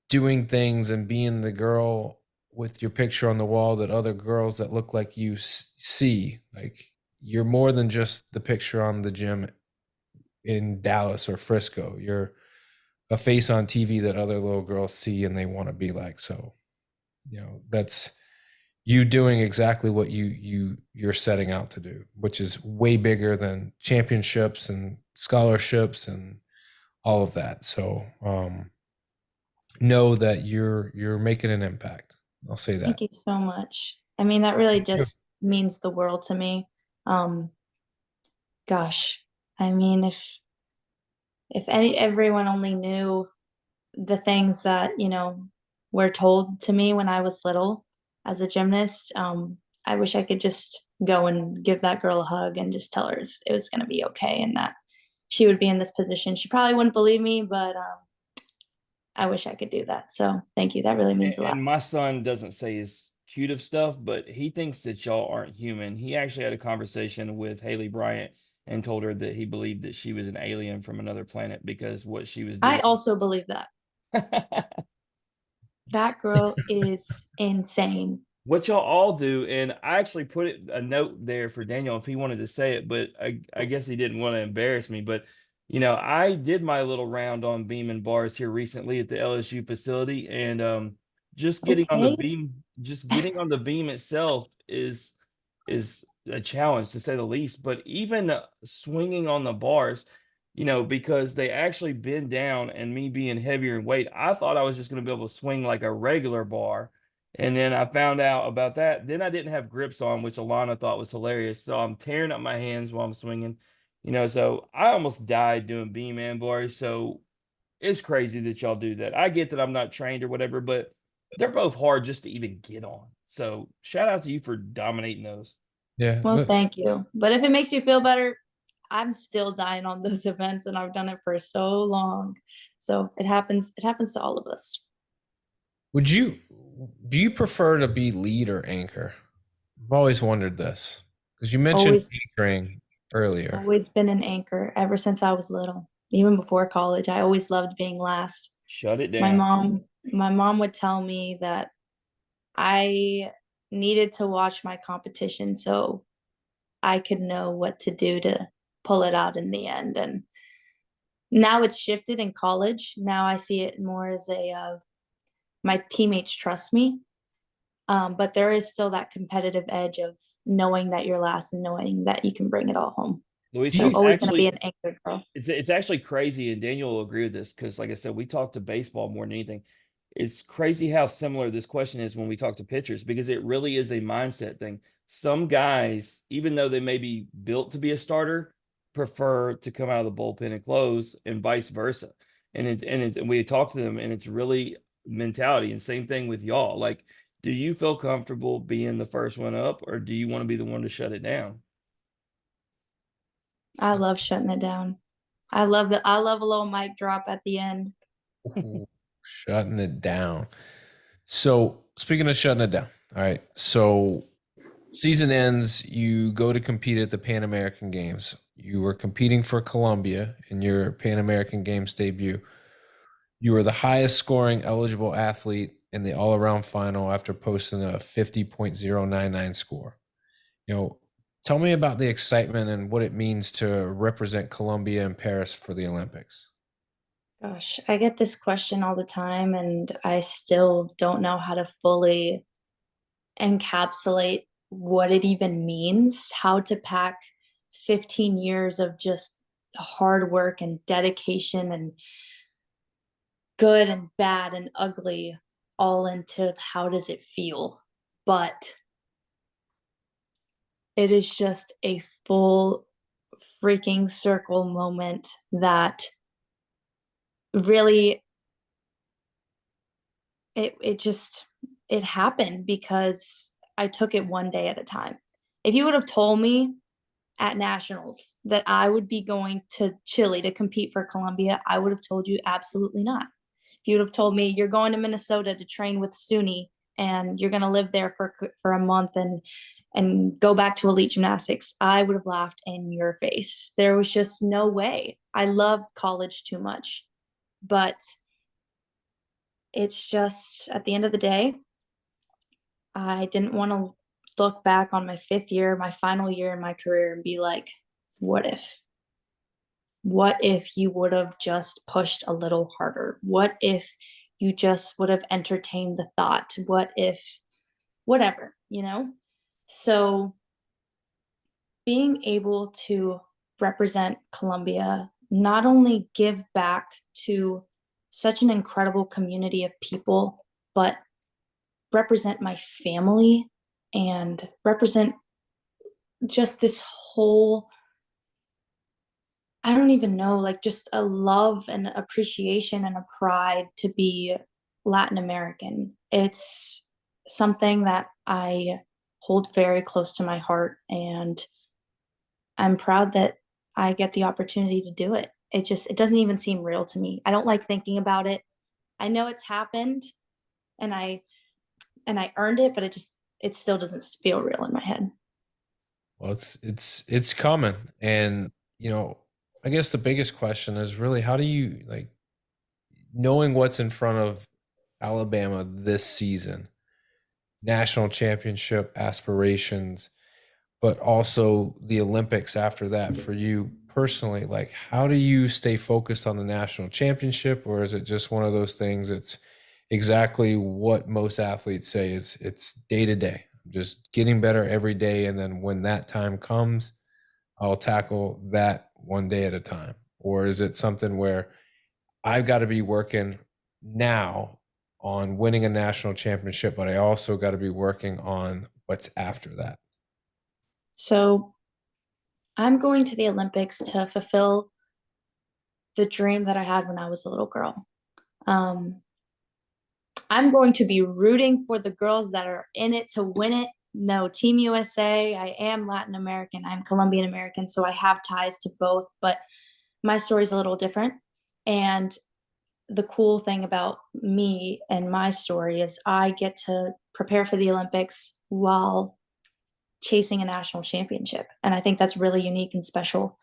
doing things and being the girl with your picture on the wall that other girls that look like you see, like, you're more than just the picture on the gym in Dallas or Frisco. You're a face on TV that other little girls see and they want to be like. So, that's you doing exactly what you're setting out to do, which is way bigger than championships and scholarships and all of that. So, know that you're making an impact. I'll say thank that. you so much. I mean, that really just means the world to me. Um, gosh, I mean, if everyone only knew the things that, were told to me when I was little as a gymnast, I wish I could just go and give that girl a hug and just tell her it was going to be okay and that she would be in this position. She probably wouldn't believe me, but I wish I could do that. So thank you. That really means a lot. And my son doesn't say his cute of stuff, but he thinks that y'all aren't human. He actually had a conversation with Haley Bryant and told her that he believed that she was an alien from another planet because what she was I doing. also believe that. That girl is insane. What y'all all do, and I actually put a note there for Daniel if he wanted to say it, but I guess he didn't want to embarrass me. But I did my little round on beam and bars here recently at the LSU facility, and Okay. just getting on the beam itself is a challenge to say the least. But even swinging on the bars, because they actually bend down, and me being heavier in weight, I thought I was just going to be able to swing like a regular bar. And then I found out about that. Then I didn't have grips on, which Alana thought was hilarious. So I'm tearing up my hands while I'm swinging. So I almost died doing beam and bars. So It's crazy that y'all do that. I get that I'm not trained or whatever, but they're both hard just to even get on. So shout out to you for dominating those. Yeah. Well, thank you. But if it makes you feel better, I'm still dying on those events and I've done it for so long. So it happens to all of us. Would you do you prefer to be lead or anchor? I've always wondered this because you mentioned Always anchoring earlier. always been an anchor ever since I was little. Even before college, I always loved being last. Shut it My down. mom my mom would tell me that I needed to watch my competition so I could know what to do to pull it out in the end. And now it's shifted in college. Now I see it more as a my teammates trust me, but there is still that competitive edge of knowing that you're last and knowing that you can bring it all home. Do Louisa, So you always going to be an anchor girl. it's actually crazy, and Daniel will agree with this because, like I said, we talk to baseball more than anything. It's crazy how similar this question is when we talk to pitchers because it really is a mindset thing. Some guys, even though they may be built to be a starter, prefer to come out of the bullpen and close, and vice versa. And we talk to them, and it's really mentality. And same thing with y'all. Like, do you feel comfortable being the first one up, or do you want to be the one to shut it down? I love shutting it down. I love a little mic drop at the end. Ooh, shutting it down? So speaking of shutting it down, all right. So season ends, you go to compete at the Pan American Games. You were competing for Colombia in your Pan American Games debut. You were the highest scoring eligible athlete in the all around final after posting a 50.099 score. You know, tell me about the excitement and what it means to represent Colombia in Paris for the Olympics. Gosh, I get this question all the time, and I still don't know how to fully encapsulate what it even means, how to pack 15 years of just hard work and dedication and good and bad and ugly all into how does it feel. But it is just a full freaking circle moment that really it just it happened because I took it one day at a time. If you would have told me at nationals that I would be going to Chile to compete for Colombia, I would have told you absolutely not. If you would have told me you're going to Minnesota to train with SUNY and you're going to live there for a month and go back to elite gymnastics, I would have laughed in your face. There was just no way. I loved college too much, but it's just at the end of the day, I didn't want to look back on my fifth year, my final year in my career, and be like, what if? What if you would have just pushed a little harder? What if you just would have entertained the thought? What if, whatever, you know? So being able to represent Colombia, not only give back to such an incredible community of people, but represent my family and represent just this whole I don't even know, like just a love and appreciation and a pride to be Latin American. It's something that I hold very close to my heart, and I'm proud that I get the opportunity to do it. It doesn't even seem real to me. I don't like thinking about it. I know it's happened and I earned it, but it still doesn't feel real in my head. Well, it's common, and you know, I guess the biggest question is really how do you like knowing what's in front of Alabama this season, national championship aspirations, but also the Olympics after that for you personally. Like, how do you stay focused on the national championship, or is it just one of those things? It's exactly what most athletes say is it's day to day, just getting better every day, and then when that time comes, I'll tackle that one day at a time. Or is it something where I've got to be working now on winning a national championship, but I also got to be working on what's after that? So I'm going to the Olympics to fulfill the dream that I had when I was a little girl. Um, I'm going to be rooting for the girls that are in it to win it. No, Team USA. I am Latin American. I'm Colombian American, so I have ties to both, but my story is a little different. And the cool thing about me and my story is I get to prepare for the Olympics while chasing a national championship. And I think that's really unique and special.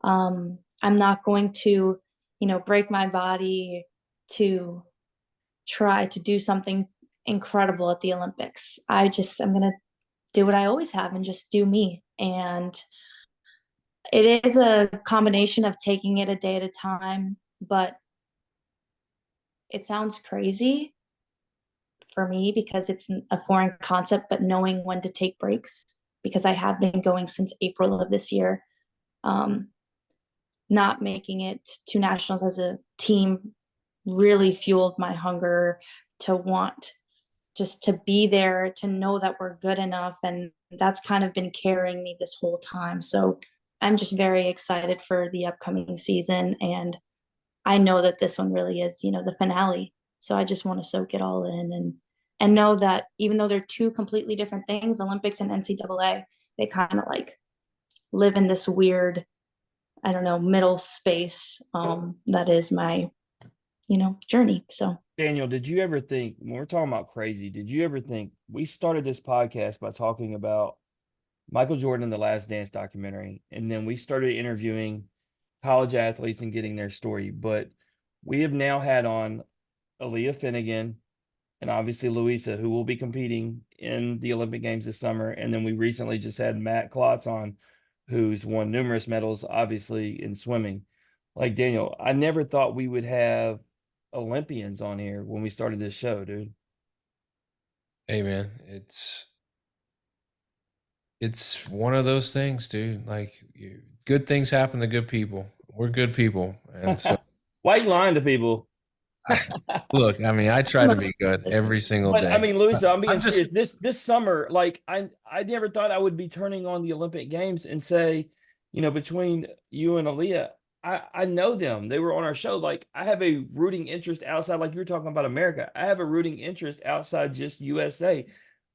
I'm not going to, break my body to try to do something incredible at the Olympics. I'm going to do what I always have and just do me. And it is a combination of taking it a day at a time, but it sounds crazy for me because it's a foreign concept, but knowing when to take breaks because I have been going since April of this year. Not making it to nationals as a team really fueled my hunger to want just to be there, to know that we're good enough. And that's kind of been carrying me this whole time. So I'm just very excited for the upcoming season. And I know that this one really is, the finale. So I just want to soak it all in and know that even though they're two completely different things, Olympics and NCAA, they kind of like live in this weird, I don't know, middle space that is my, journey. So Daniel, did you ever think, when we're talking about crazy, did you ever think we started this podcast by talking about Michael Jordan in the Last Dance documentary, and then we started interviewing college athletes and getting their story. But we have now had on Aaliyah Finnegan and obviously Luisa, who will be competing in the Olympic Games this summer. And then we recently just had Matt Klotz on, who's won numerous medals, obviously in swimming. Like Daniel, I never thought we would have Olympians on here when we started this show, dude. Hey man, it's one of those things, dude. Like good things happen to good people. We're good people, and so Why are you lying to people? look. I mean, I try to be good every single But I day. mean, Louisa, I'm being I'm just serious. This summer, like I never thought I would be turning on the Olympic Games and say, between you and Aaliyah, I know them. They were on our show. Like I have a rooting interest outside, like you were talking about America. I have a rooting interest outside just USA.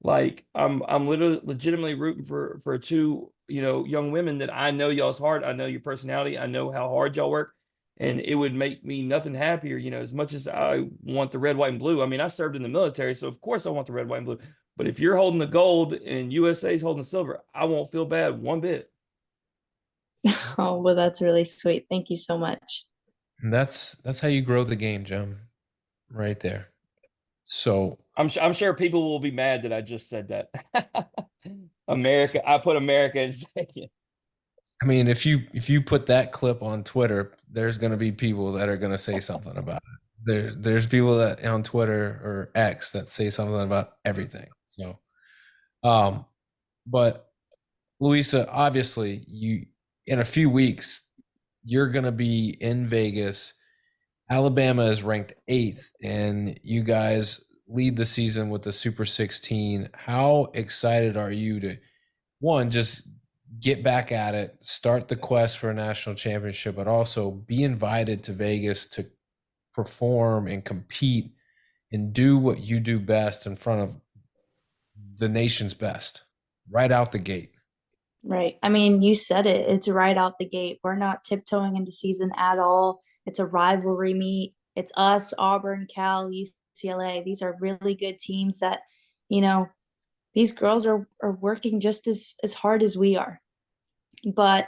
Like I'm literally legitimately rooting for two, young women that I know y'all's heart. I know your personality. I know how hard y'all work. And it would make me nothing happier, as much as I want the red, white, and blue. I mean, I served in the military, so of course I want the red, white, and blue. But if you're holding the gold and USA's holding the silver, I won't feel bad one bit. oh, well, that's really sweet. Thank you so much. that's how you grow the game, Jim. Right there. So I'm sure people will be mad that I just said that. America, I put America in second. I mean, if you put that clip on Twitter, there's going to be people that are going to say something about it. There's people that on Twitter or X that say something about everything. So, but Luisa, obviously, you in a few weeks you're going to be in Vegas. Alabama is ranked 8th, and you guys lead the season with the Super 16. How excited are you to one just get back at it, start the quest for a national championship, but also be invited to Vegas to perform and compete and do what you do best in front of the nation's best right out the gate? Right. I mean, you said it. It's right out the gate. We're not tiptoeing into season at all. It's a rivalry meet. It's us, Auburn, Cal, UCLA. These are really good teams that, you know, these girls are working just as hard as we are. But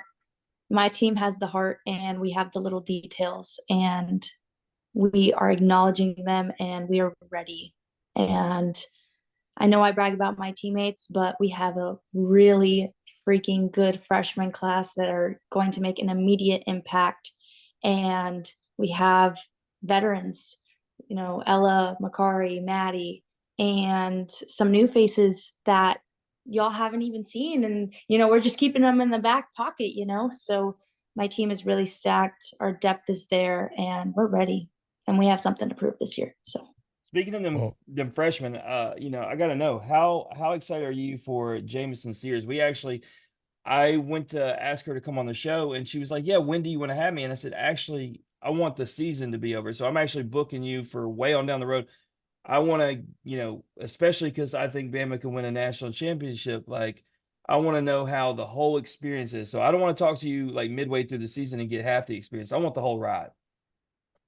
my team has the heart and we have the little details and we are acknowledging them and we are ready. And I know I brag about my teammates, but we have a really freaking good freshman class that are going to make an immediate impact. And we have veterans, Ella, Makari, Maddie, and some new faces that y'all haven't even seen. And, we're just keeping them in the back pocket, So my team is really stacked. Our depth is there and we're ready. And we have something to prove this year. So Speaking of them freshmen, I got to know how excited are you for Jamison Sears? I went to ask her to come on the show, and she was like, "Yeah, when do you want to have me?" And I said, "Actually, I want the season to be over. So I'm actually booking you for way on down the road. I want to, especially because I think Bama can win a national championship. Like, I want to know how the whole experience is. So I don't want to talk to you like midway through the season and get half the experience. I want the whole ride.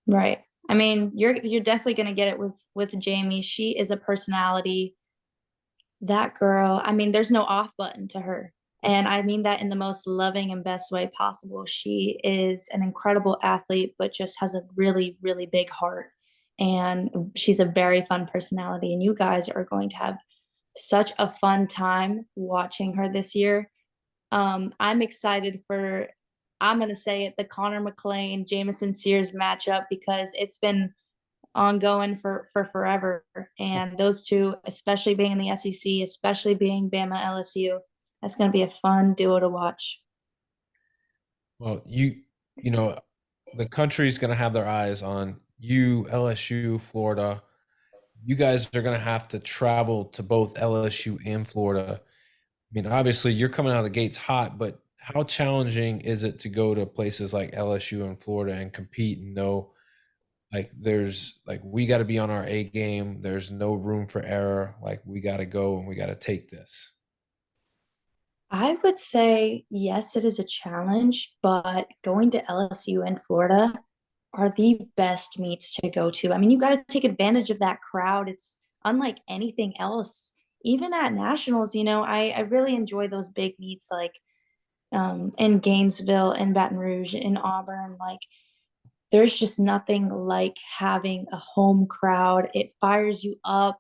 Right. I mean, you're definitely going to get it with Jamie. She is a personality. That girl, I mean, there's no off button to her. And I mean that in the most loving and best way possible. She is an incredible athlete, but just has a really, really big heart. And she's a very fun personality. And you guys are going to have such a fun time watching her this year. I'm excited for, I'm going to say it, the Connor McClain, Jamison Sears matchup, because it's been ongoing for forever. And those two, especially being in the SEC, especially being Bama LSU, that's going to be a fun duo to watch. Well, you know, the country's going to have their eyes on you, LSU, Florida. You guys are going to have to travel to both LSU and Florida. I mean, obviously, you're coming out of the gates hot, but how challenging is it to go to places like LSU and Florida and compete and know like there's like we got to be on our A game. There's no room for error. Like we got to go and we got to take this. I would say yes, it is a challenge, but going to LSU and Florida are the best meets to go to. I mean, you got to take advantage of that crowd. It's unlike anything else. Even at nationals, I really enjoy those big meets like in Gainesville, in Baton Rouge, in Auburn. Like, there's just nothing like having a home crowd. It fires you up.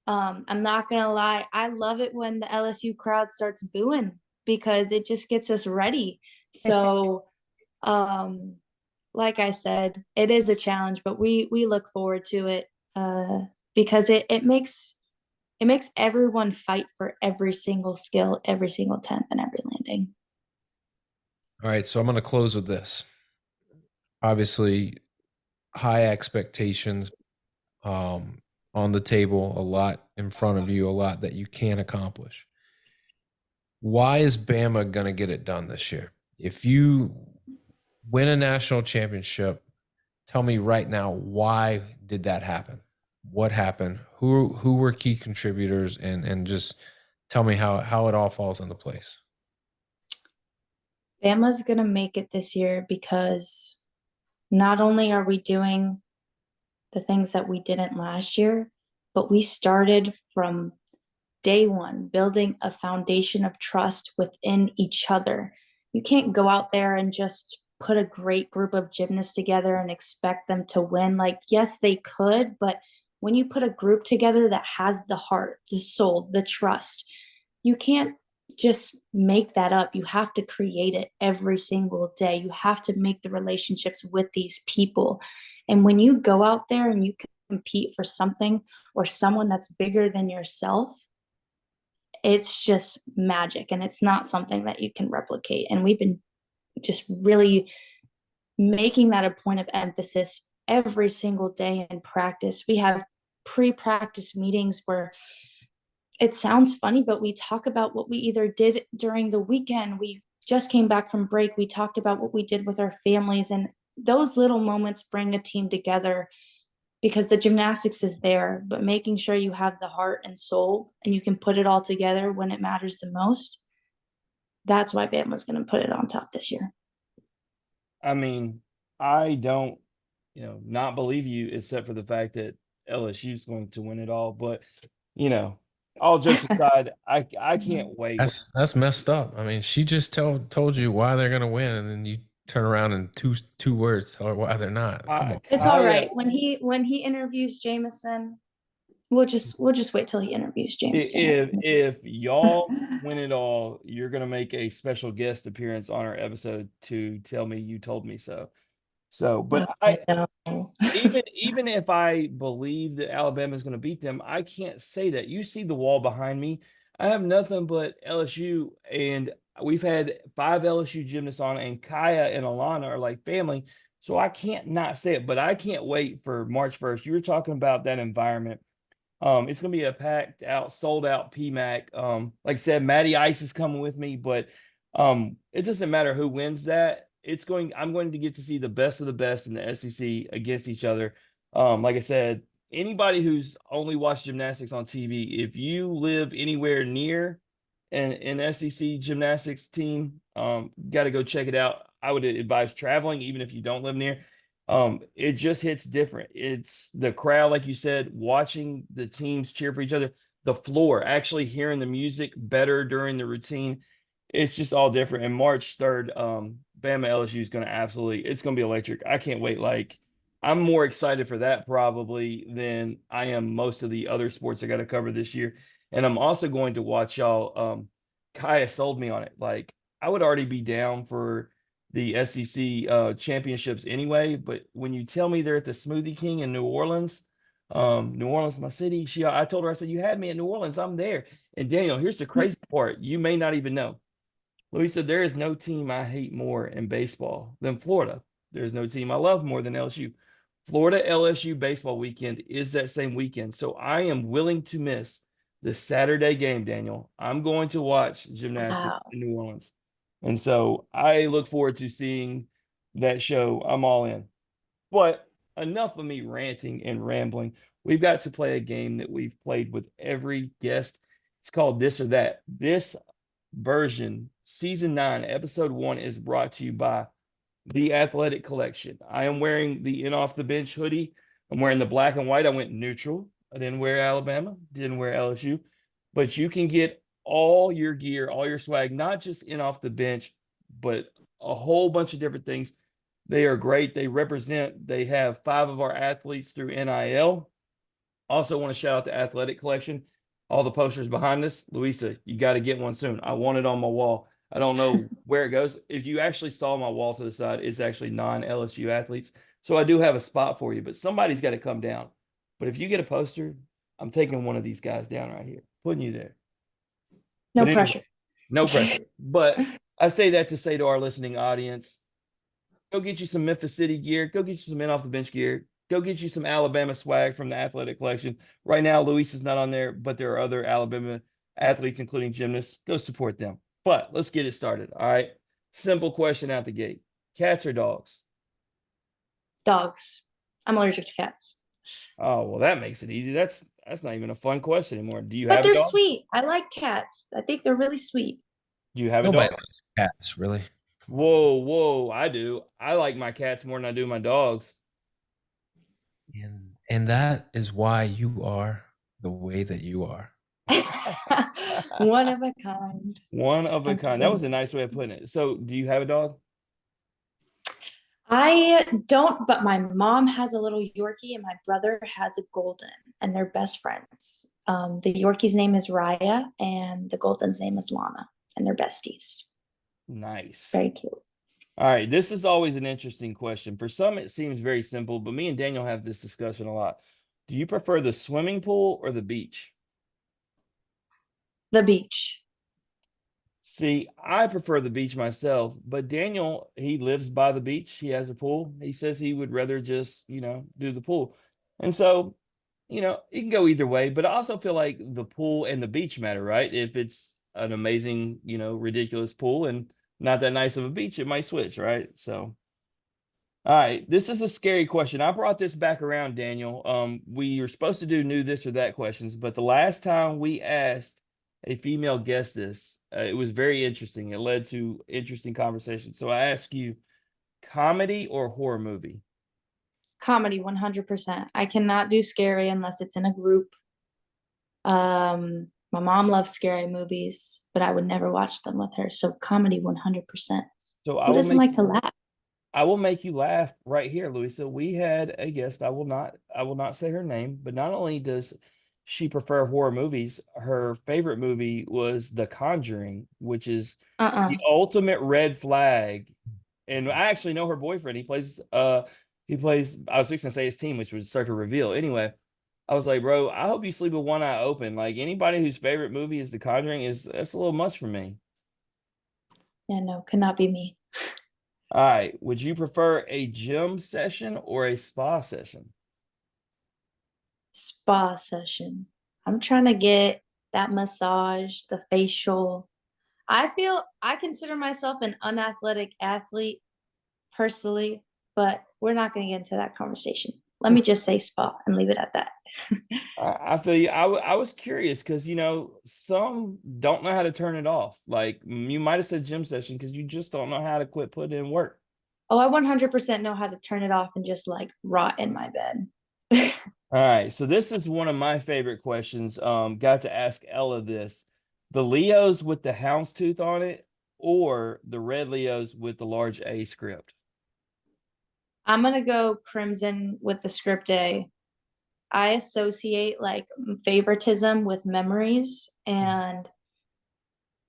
I'm not gonna lie, I love it when the LSU crowd starts booing because it just gets us ready. So, um, like I said, it is a challenge, but we look forward to it because it makes everyone fight for every single skill, every single tenth, and every landing. All right, so I'm going to close with this. Obviously, high expectations on the table, a lot in front of you, a lot that you can accomplish. Why is Bama going to get it done this year? If you win a national championship, tell me right now, why did that happen? What happened? Who were key contributors, and just tell me how it all falls into place. Bama's gonna make it this year because not only are we doing the things that we didn't last year, but we started from day one, building a foundation of trust within each other. You can't go out there and just put a great group of gymnasts together and expect them to win. Like, yes, they could, but when you put a group together that has the heart, the soul, the trust, you can't just make that up. You have to create it every single day. You have to make the relationships with these people. And when you go out there and you compete for something or someone that's bigger than yourself, it's just magic and it's not something that you can replicate. And we've been just really making that a point of emphasis every single day in practice. We have pre-practice meetings where it sounds funny, but we talk about what we either did during the weekend. We just came back from break. We talked about what we did with our families, and those little moments bring a team together because the gymnastics is there, but making sure you have the heart and soul and you can put it all together when it matters the most. That's why Bama's going to put it on top this year. I mean, I don't, not believe you except for the fact that LSU is going to win it all. But, you know, all jokes aside, I can't wait. That's messed up. I mean, she just told you why they're gonna win, and then you turn around and two words tell her why they're not. Come on. It's all right. When he interviews Jameson, we'll just wait till he interviews Jameson. If y'all win it all, you're gonna make a special guest appearance on our episode to tell me you told me so. So, but even if I believe that Alabama is going to beat them, I can't say that. You see the wall behind me. I have nothing but LSU, and we've had 5 LSU gymnasts on, and Kaya and Alana are like family. So I can't not say it, but I can't wait for March 1st. You were talking about that environment. It's gonna be a packed out, sold out PMAC. Like I said, Matty Ice is coming with me, but it doesn't matter who wins that. I'm going to get to see the best of the best in the SEC against each other. Like I said, anybody who's only watched gymnastics on TV, if you live anywhere near an SEC gymnastics team, got to go check it out. I would advise traveling, even if you don't live near. It just hits different. It's the crowd, like you said, watching the teams cheer for each other, the floor, actually hearing the music better during the routine. It's just all different. And March 3rd, Bama LSU is going to it's going to be electric. I can't wait. Like, I'm more excited for that probably than I am most of the other sports I got to cover this year. And I'm also going to watch y'all. Kaya sold me on it. Like, I would already be down for the SEC championships anyway, but when you tell me they're at the Smoothie King in New Orleans, New Orleans, my city, I told her, I said, you had me at New Orleans, I'm there. And Daniel, here's the crazy part. You may not even know. Luisa, there is no team I hate more in baseball than Florida. There's no team I love more than LSU. Florida LSU baseball weekend is that same weekend. So I am willing to miss the Saturday game, Daniel. I'm going to watch gymnastics Wow. in New Orleans. And so I look forward to seeing that show. I'm all in. But enough of me ranting and rambling. We've got to play a game that we've played with every guest. It's called This or That. This version, season 9, episode 1, is brought to you by The Athletic Collection. I am wearing the In Off the Bench hoodie. I'm wearing the black and white. I went neutral. I didn't wear Alabama, didn't wear LSU, but you can get all your gear, all your swag, not just In Off the Bench, but a whole bunch of different things. They are great. They have 5 of our athletes through NIL. Also want to shout out the Athletic Collection. All the posters behind us. Luisa, you got to get one soon. I want it on my wall. I don't know where it goes. If you actually saw my wall to the side, it's actually non-LSU athletes. So I do have a spot for you, but somebody's got to come down. But if you get a poster, I'm taking one of these guys down right here, putting you there. No But anyway, pressure. no pressure. But I say that to say to our listening audience, go get you some Memphis City gear. Go get you some In Off the Bench gear. Go get you some Alabama swag from the Athletic Collection. Right now, Luis is not on there, but there are other Alabama athletes, including gymnasts. Go support them. But let's get it started. All right. Simple question out the gate. Cats or dogs? Dogs. I'm allergic to cats. Oh, well, that makes it easy. That's not even a fun question anymore. Do you But have a they're dog? sweet. I like cats. I think they're really sweet. Do you have a Nobody dog? likes cats, really. Whoa, I do. I like my cats more than I do my dogs. And that is why you are the way that you are. One of a kind. One of a I'm kind. That was a nice way of putting it. So, do you have a dog? I don't, but my mom has a little Yorkie and my brother has a golden, and they're best friends. The Yorkie's name is Raya, and the golden's name is Lana, and they're besties. Nice. Very cute. All right. This is always an interesting question. For some, it seems very simple, but me and Daniel have this discussion a lot. Do you prefer the swimming pool or the beach? The beach. See, I prefer the beach myself, but Daniel, he lives by the beach. He has a pool. He says he would rather just, do the pool. And so, it can go either way, but I also feel like the pool and the beach matter, right? If it's an amazing, ridiculous pool and not that nice of a beach, it might switch, right? So, all right, this is a scary question. I brought this back around, Daniel. We are supposed to do new this or that questions, but the last time we asked a female guest this, it was very interesting. It led to interesting conversations. So I ask you, comedy or horror movie? Comedy, 100%. I cannot do scary unless it's in a group. My mom loves scary movies, but I would never watch them with her. So comedy, 100%. So Who doesn't like to laugh? I will make you laugh right here, Louisa. We had a guest. I will not say her name, but not only does she prefer horror movies, her favorite movie was The Conjuring, which is the ultimate red flag. And I actually know her boyfriend. He plays I was fixing to say his team, which would start to reveal. Anyway, I was like, bro, I hope you sleep with one eye open. Like anybody whose favorite movie is The Conjuring that's a little much for me. Yeah, no, cannot be me. All right. Would you prefer a gym session or a spa session? Spa session. I'm trying to get that massage, the facial. I consider myself an unathletic athlete, personally, but we're not going to get into that conversation. Let me just say spa and leave it at that. I feel you. I was curious because, some don't know how to turn it off. Like you might have said gym session because you just don't know how to quit putting in work. Oh, I 100% know how to turn it off and just like rot in my bed. All right. So this is one of my favorite questions. Got to ask Ella this. The Leos with the houndstooth on it or the red Leos with the large A script? I'm going to go crimson with the script A. I associate like favoritism with memories, and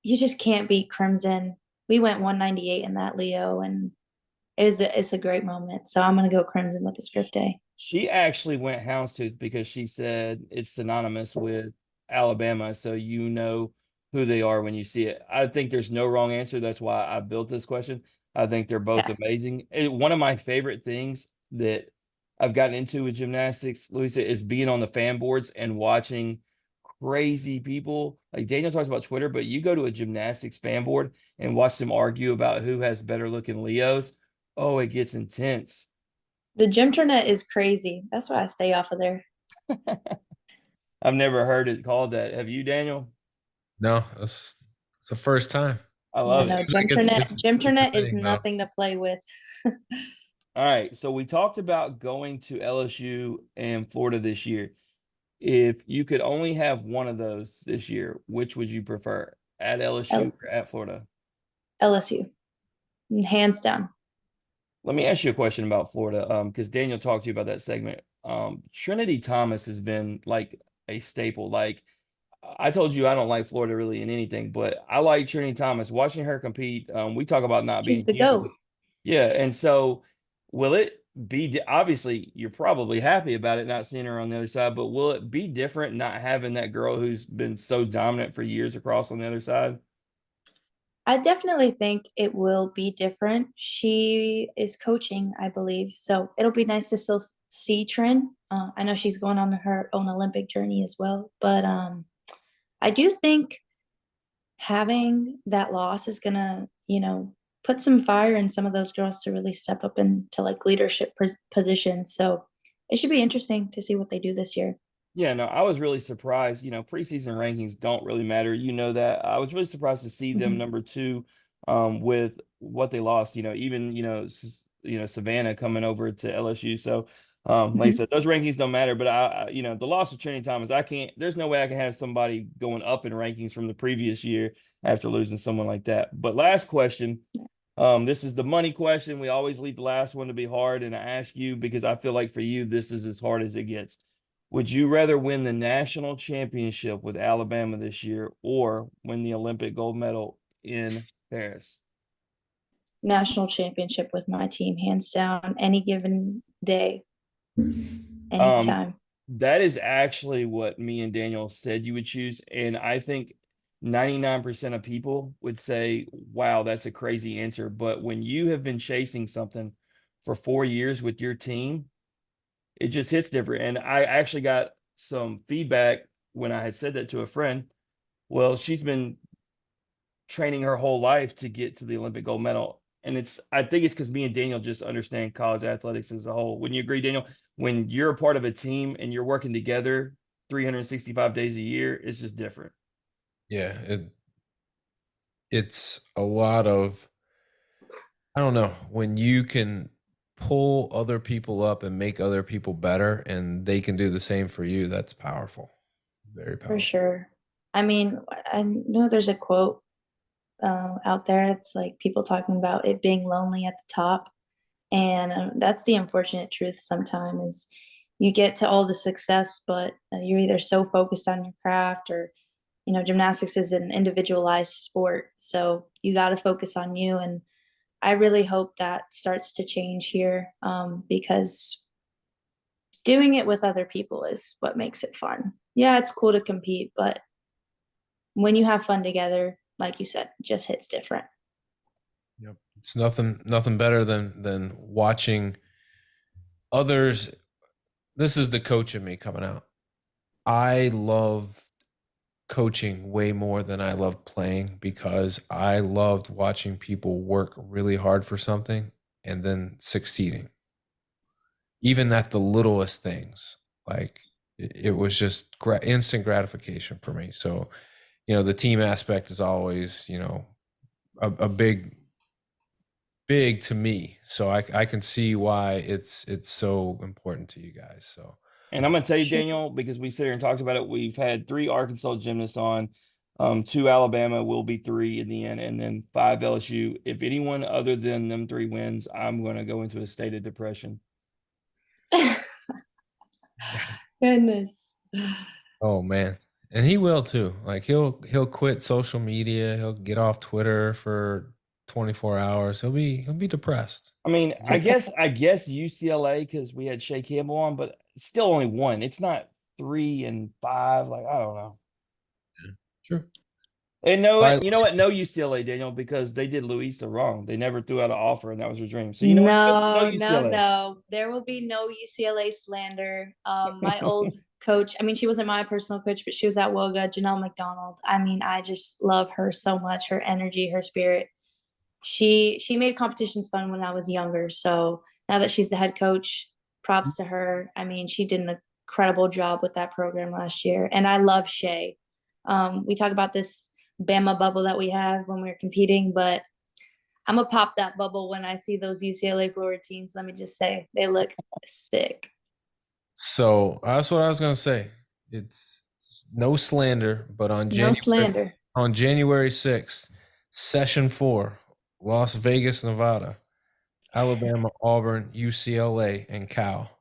you just can't beat crimson. We went 198 in that Leo, and it's a great moment. So I'm going to go crimson with the script A. She actually went houndstooth because she said it's synonymous with Alabama, so you know who they are when you see it. I think there's no wrong answer. That's why I built this question. I think they're both Yeah. amazing. One of my favorite things that I've gotten into with gymnastics, Luisa, is being on the fan boards and watching crazy people. Like Daniel talks about Twitter, but you go to a gymnastics fan board and watch them argue about who has better looking Leos. Oh, it gets intense. The gymternet is crazy. That's why I stay off of there. I've never heard it called that. Have you, Daniel? No, it's the first time. I Yeah, love It it. no, seems like it's a gymternet is thing though. nothing to play with. All right. So we talked about going to LSU and Florida this year. If you could only have one of those this year, which would you prefer? At LSU or at Florida? LSU, hands down. Let me ask you a question about Florida. Because Daniel talked to you about that segment. Trinity Thomas has been like a staple. Like I told you, I don't like Florida really in anything, but I like Trinity Thomas. Watching her compete, we talk about not She's being the human. GOAT. Yeah, and so will it be obviously you're probably happy about it not seeing her on the other side, but will it be different not having that girl who's been so dominant for years across on the other side? I definitely think it will be different. She is coaching, I believe, so it'll be nice to still see Trin. I know she's going on her own Olympic journey as well, but I do think having that loss is gonna, put some fire in some of those girls to really step up into like leadership positions. So it should be interesting to see what they do this year. Yeah, no, I was really surprised. Preseason rankings don't really matter. You know that. I was really surprised to see them Mhm. number two, with what they lost. Even Savannah coming over to LSU. So, like I Mhm. said, those rankings don't matter. But the loss of Trinity Thomas, I can't. There's no way I can have somebody going up in rankings from the previous year after losing someone like that. But last question. This is the money question. We always leave the last one to be hard, and I ask you because I feel like for you, this is as hard as it gets. Would you rather win the national championship with Alabama this year or win the Olympic gold medal in Paris? National championship with my team, hands down, any given day, Um, anytime. that is actually what me and Daniel said you would choose, and I think 99% of people would say, "Wow, that's a crazy answer." But when you have been chasing something for 4 years with your team, it just hits different. And I actually got some feedback when I had said that to a friend. Well, she's been training her whole life to get to the Olympic gold medal. And I think it's because me and Daniel just understand college athletics as a whole. Wouldn't you agree, Daniel? When you're a part of a team and you're working together 365 days a year, it's just different. Yeah, it's a lot of, I don't know, when you can pull other people up and make other people better and they can do the same for you, that's powerful. Very For powerful. sure. I mean, I know there's a quote out there. It's like people talking about it being lonely at the top, and that's the unfortunate truth. Sometimes is you get to all the success, but you're either so focused on your craft, or gymnastics is an individualized sport, so you got to focus on you. And I really hope that starts to change here, because doing it with other people is what makes it fun. Yeah, it's cool to compete, but when you have fun together, like you said, it just hits different. Yep. It's nothing better than watching others. This is the coach in me coming out. I love coaching way more than I love playing because I loved watching people work really hard for something and then succeeding, even at the littlest things. Like it was just instant gratification for me. So, the team aspect is always, a big to me. So I can see why it's so important to you guys. So, And I'm gonna tell you, Sure. Daniel, because we sit here and talked about it. We've had 3 Arkansas gymnasts on, 2 Alabama, will be 3 in the end, and then 5 LSU. If anyone other than them 3 wins, I'm gonna go into a state of depression. Goodness. oh man. And he will too. Like he'll quit social media, he'll get off Twitter for 24 hours. He'll be depressed. I mean, I guess UCLA, because we had Shea Campbell on, but still only 1. It's not 3 and 5. Like, I don't know. True. And no, All right. you know what? No UCLA, Daniel, because they did Luisa wrong. They never threw out an offer, and that was her dream. So you know what? No No, no, UCLA. no. There will be no UCLA slander. My old coach, I mean, she wasn't my personal coach, but she was at Woga, Janelle McDonald. I mean, I just love her so much, her energy, her spirit. She made competitions fun when I was younger. So now that she's the head coach, props to her. I mean, she did an incredible job with that program last year. And I love Shay. We talk about this Bama bubble that we have when we're competing, but I'm gonna pop that bubble when I see those UCLA Florida teams. Let me just say they look sick. So that's what I was gonna say. It's no slander, but No slander. on January 6th, session 4, Las Vegas, Nevada, Alabama, Auburn, UCLA, and Cal.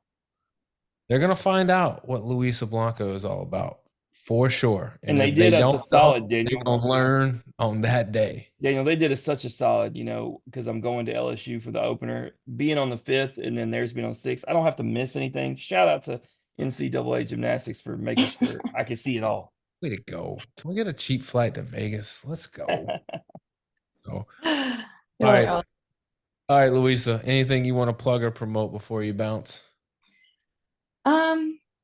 They're gonna find out what Luisa Blanco is all about for sure. And And they if they did us a don't know, solid, they're Daniel. gonna learn on that day. Daniel, they did us such a solid, because I'm going to LSU for the opener, being on the 5th, and then theirs being on 6th. I don't have to miss anything. Shout out to NCAA gymnastics for making sure I can see it all. Way to go. Can we get a cheap flight to Vegas? Let's go. So all right. All right, Luisa. Anything you want to plug or promote before you bounce?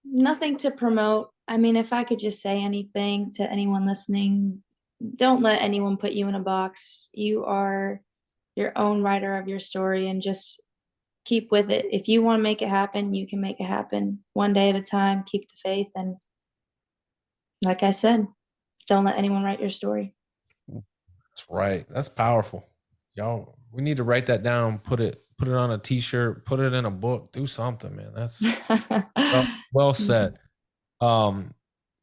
Nothing to promote. I mean, if I could just say anything to anyone listening, don't let anyone put you in a box. You are your own writer of your story, and just keep with it. If you want to make it happen, you can make it happen one day at a time. Keep the faith. And like I said, don't let anyone write your story. That's right. That's powerful. Y'all, we need to write that down, put it on a t-shirt, put it in a book, do something, man. That's well said.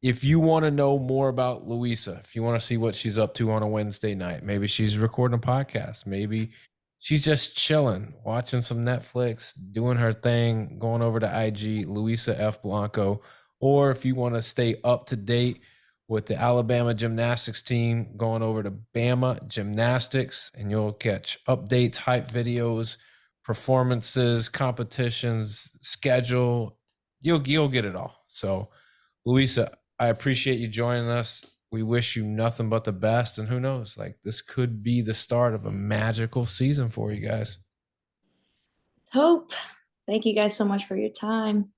If you want to know more about Luisa, if you want to see what she's up to on a Wednesday night, maybe she's recording a podcast, maybe she's just chilling, watching some Netflix, doing her thing, going over to IG, Luisa F. Blanco. Or if you want to stay up to date with the Alabama gymnastics team, going over to Bama Gymnastics, and you'll catch updates, hype videos, performances, competitions, schedule. You'll get it all. So, Luisa, I appreciate you joining us. We wish you nothing but the best. And who knows, like this could be the start of a magical season for you guys. Hope. Thank you guys so much for your time.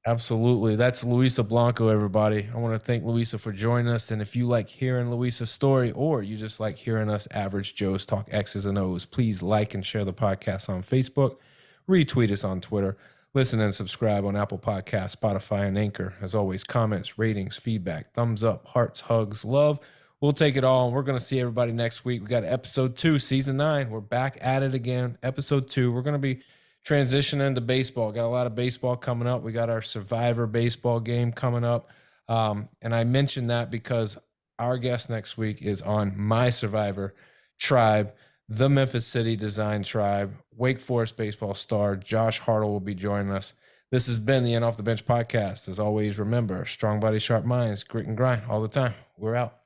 Absolutely. That's Luisa Blanco, everybody. I want to thank Luisa for joining us. And if you like hearing Luisa's story, or you just like hearing us average Joes talk X's and O's, please like and share the podcast on Facebook, retweet us on Twitter, listen and subscribe on Apple Podcasts, Spotify, and Anchor. As always, comments, ratings, feedback, thumbs up, hearts, hugs, love. We'll take it all. We're going to see everybody next week. We got episode 2, season 9. We're back at it again. Episode 2. We're going to be transitioning to baseball. Got a lot of baseball coming up. We got our Survivor baseball game coming up. And I mentioned that because our guest next week is on my Survivor tribe, the Memphis City Design Tribe. Wake Forest baseball star Josh Hartle will be joining us. This has been the Off the Bench podcast. As always, remember, strong body, sharp minds, grit and grind all the time. We're out.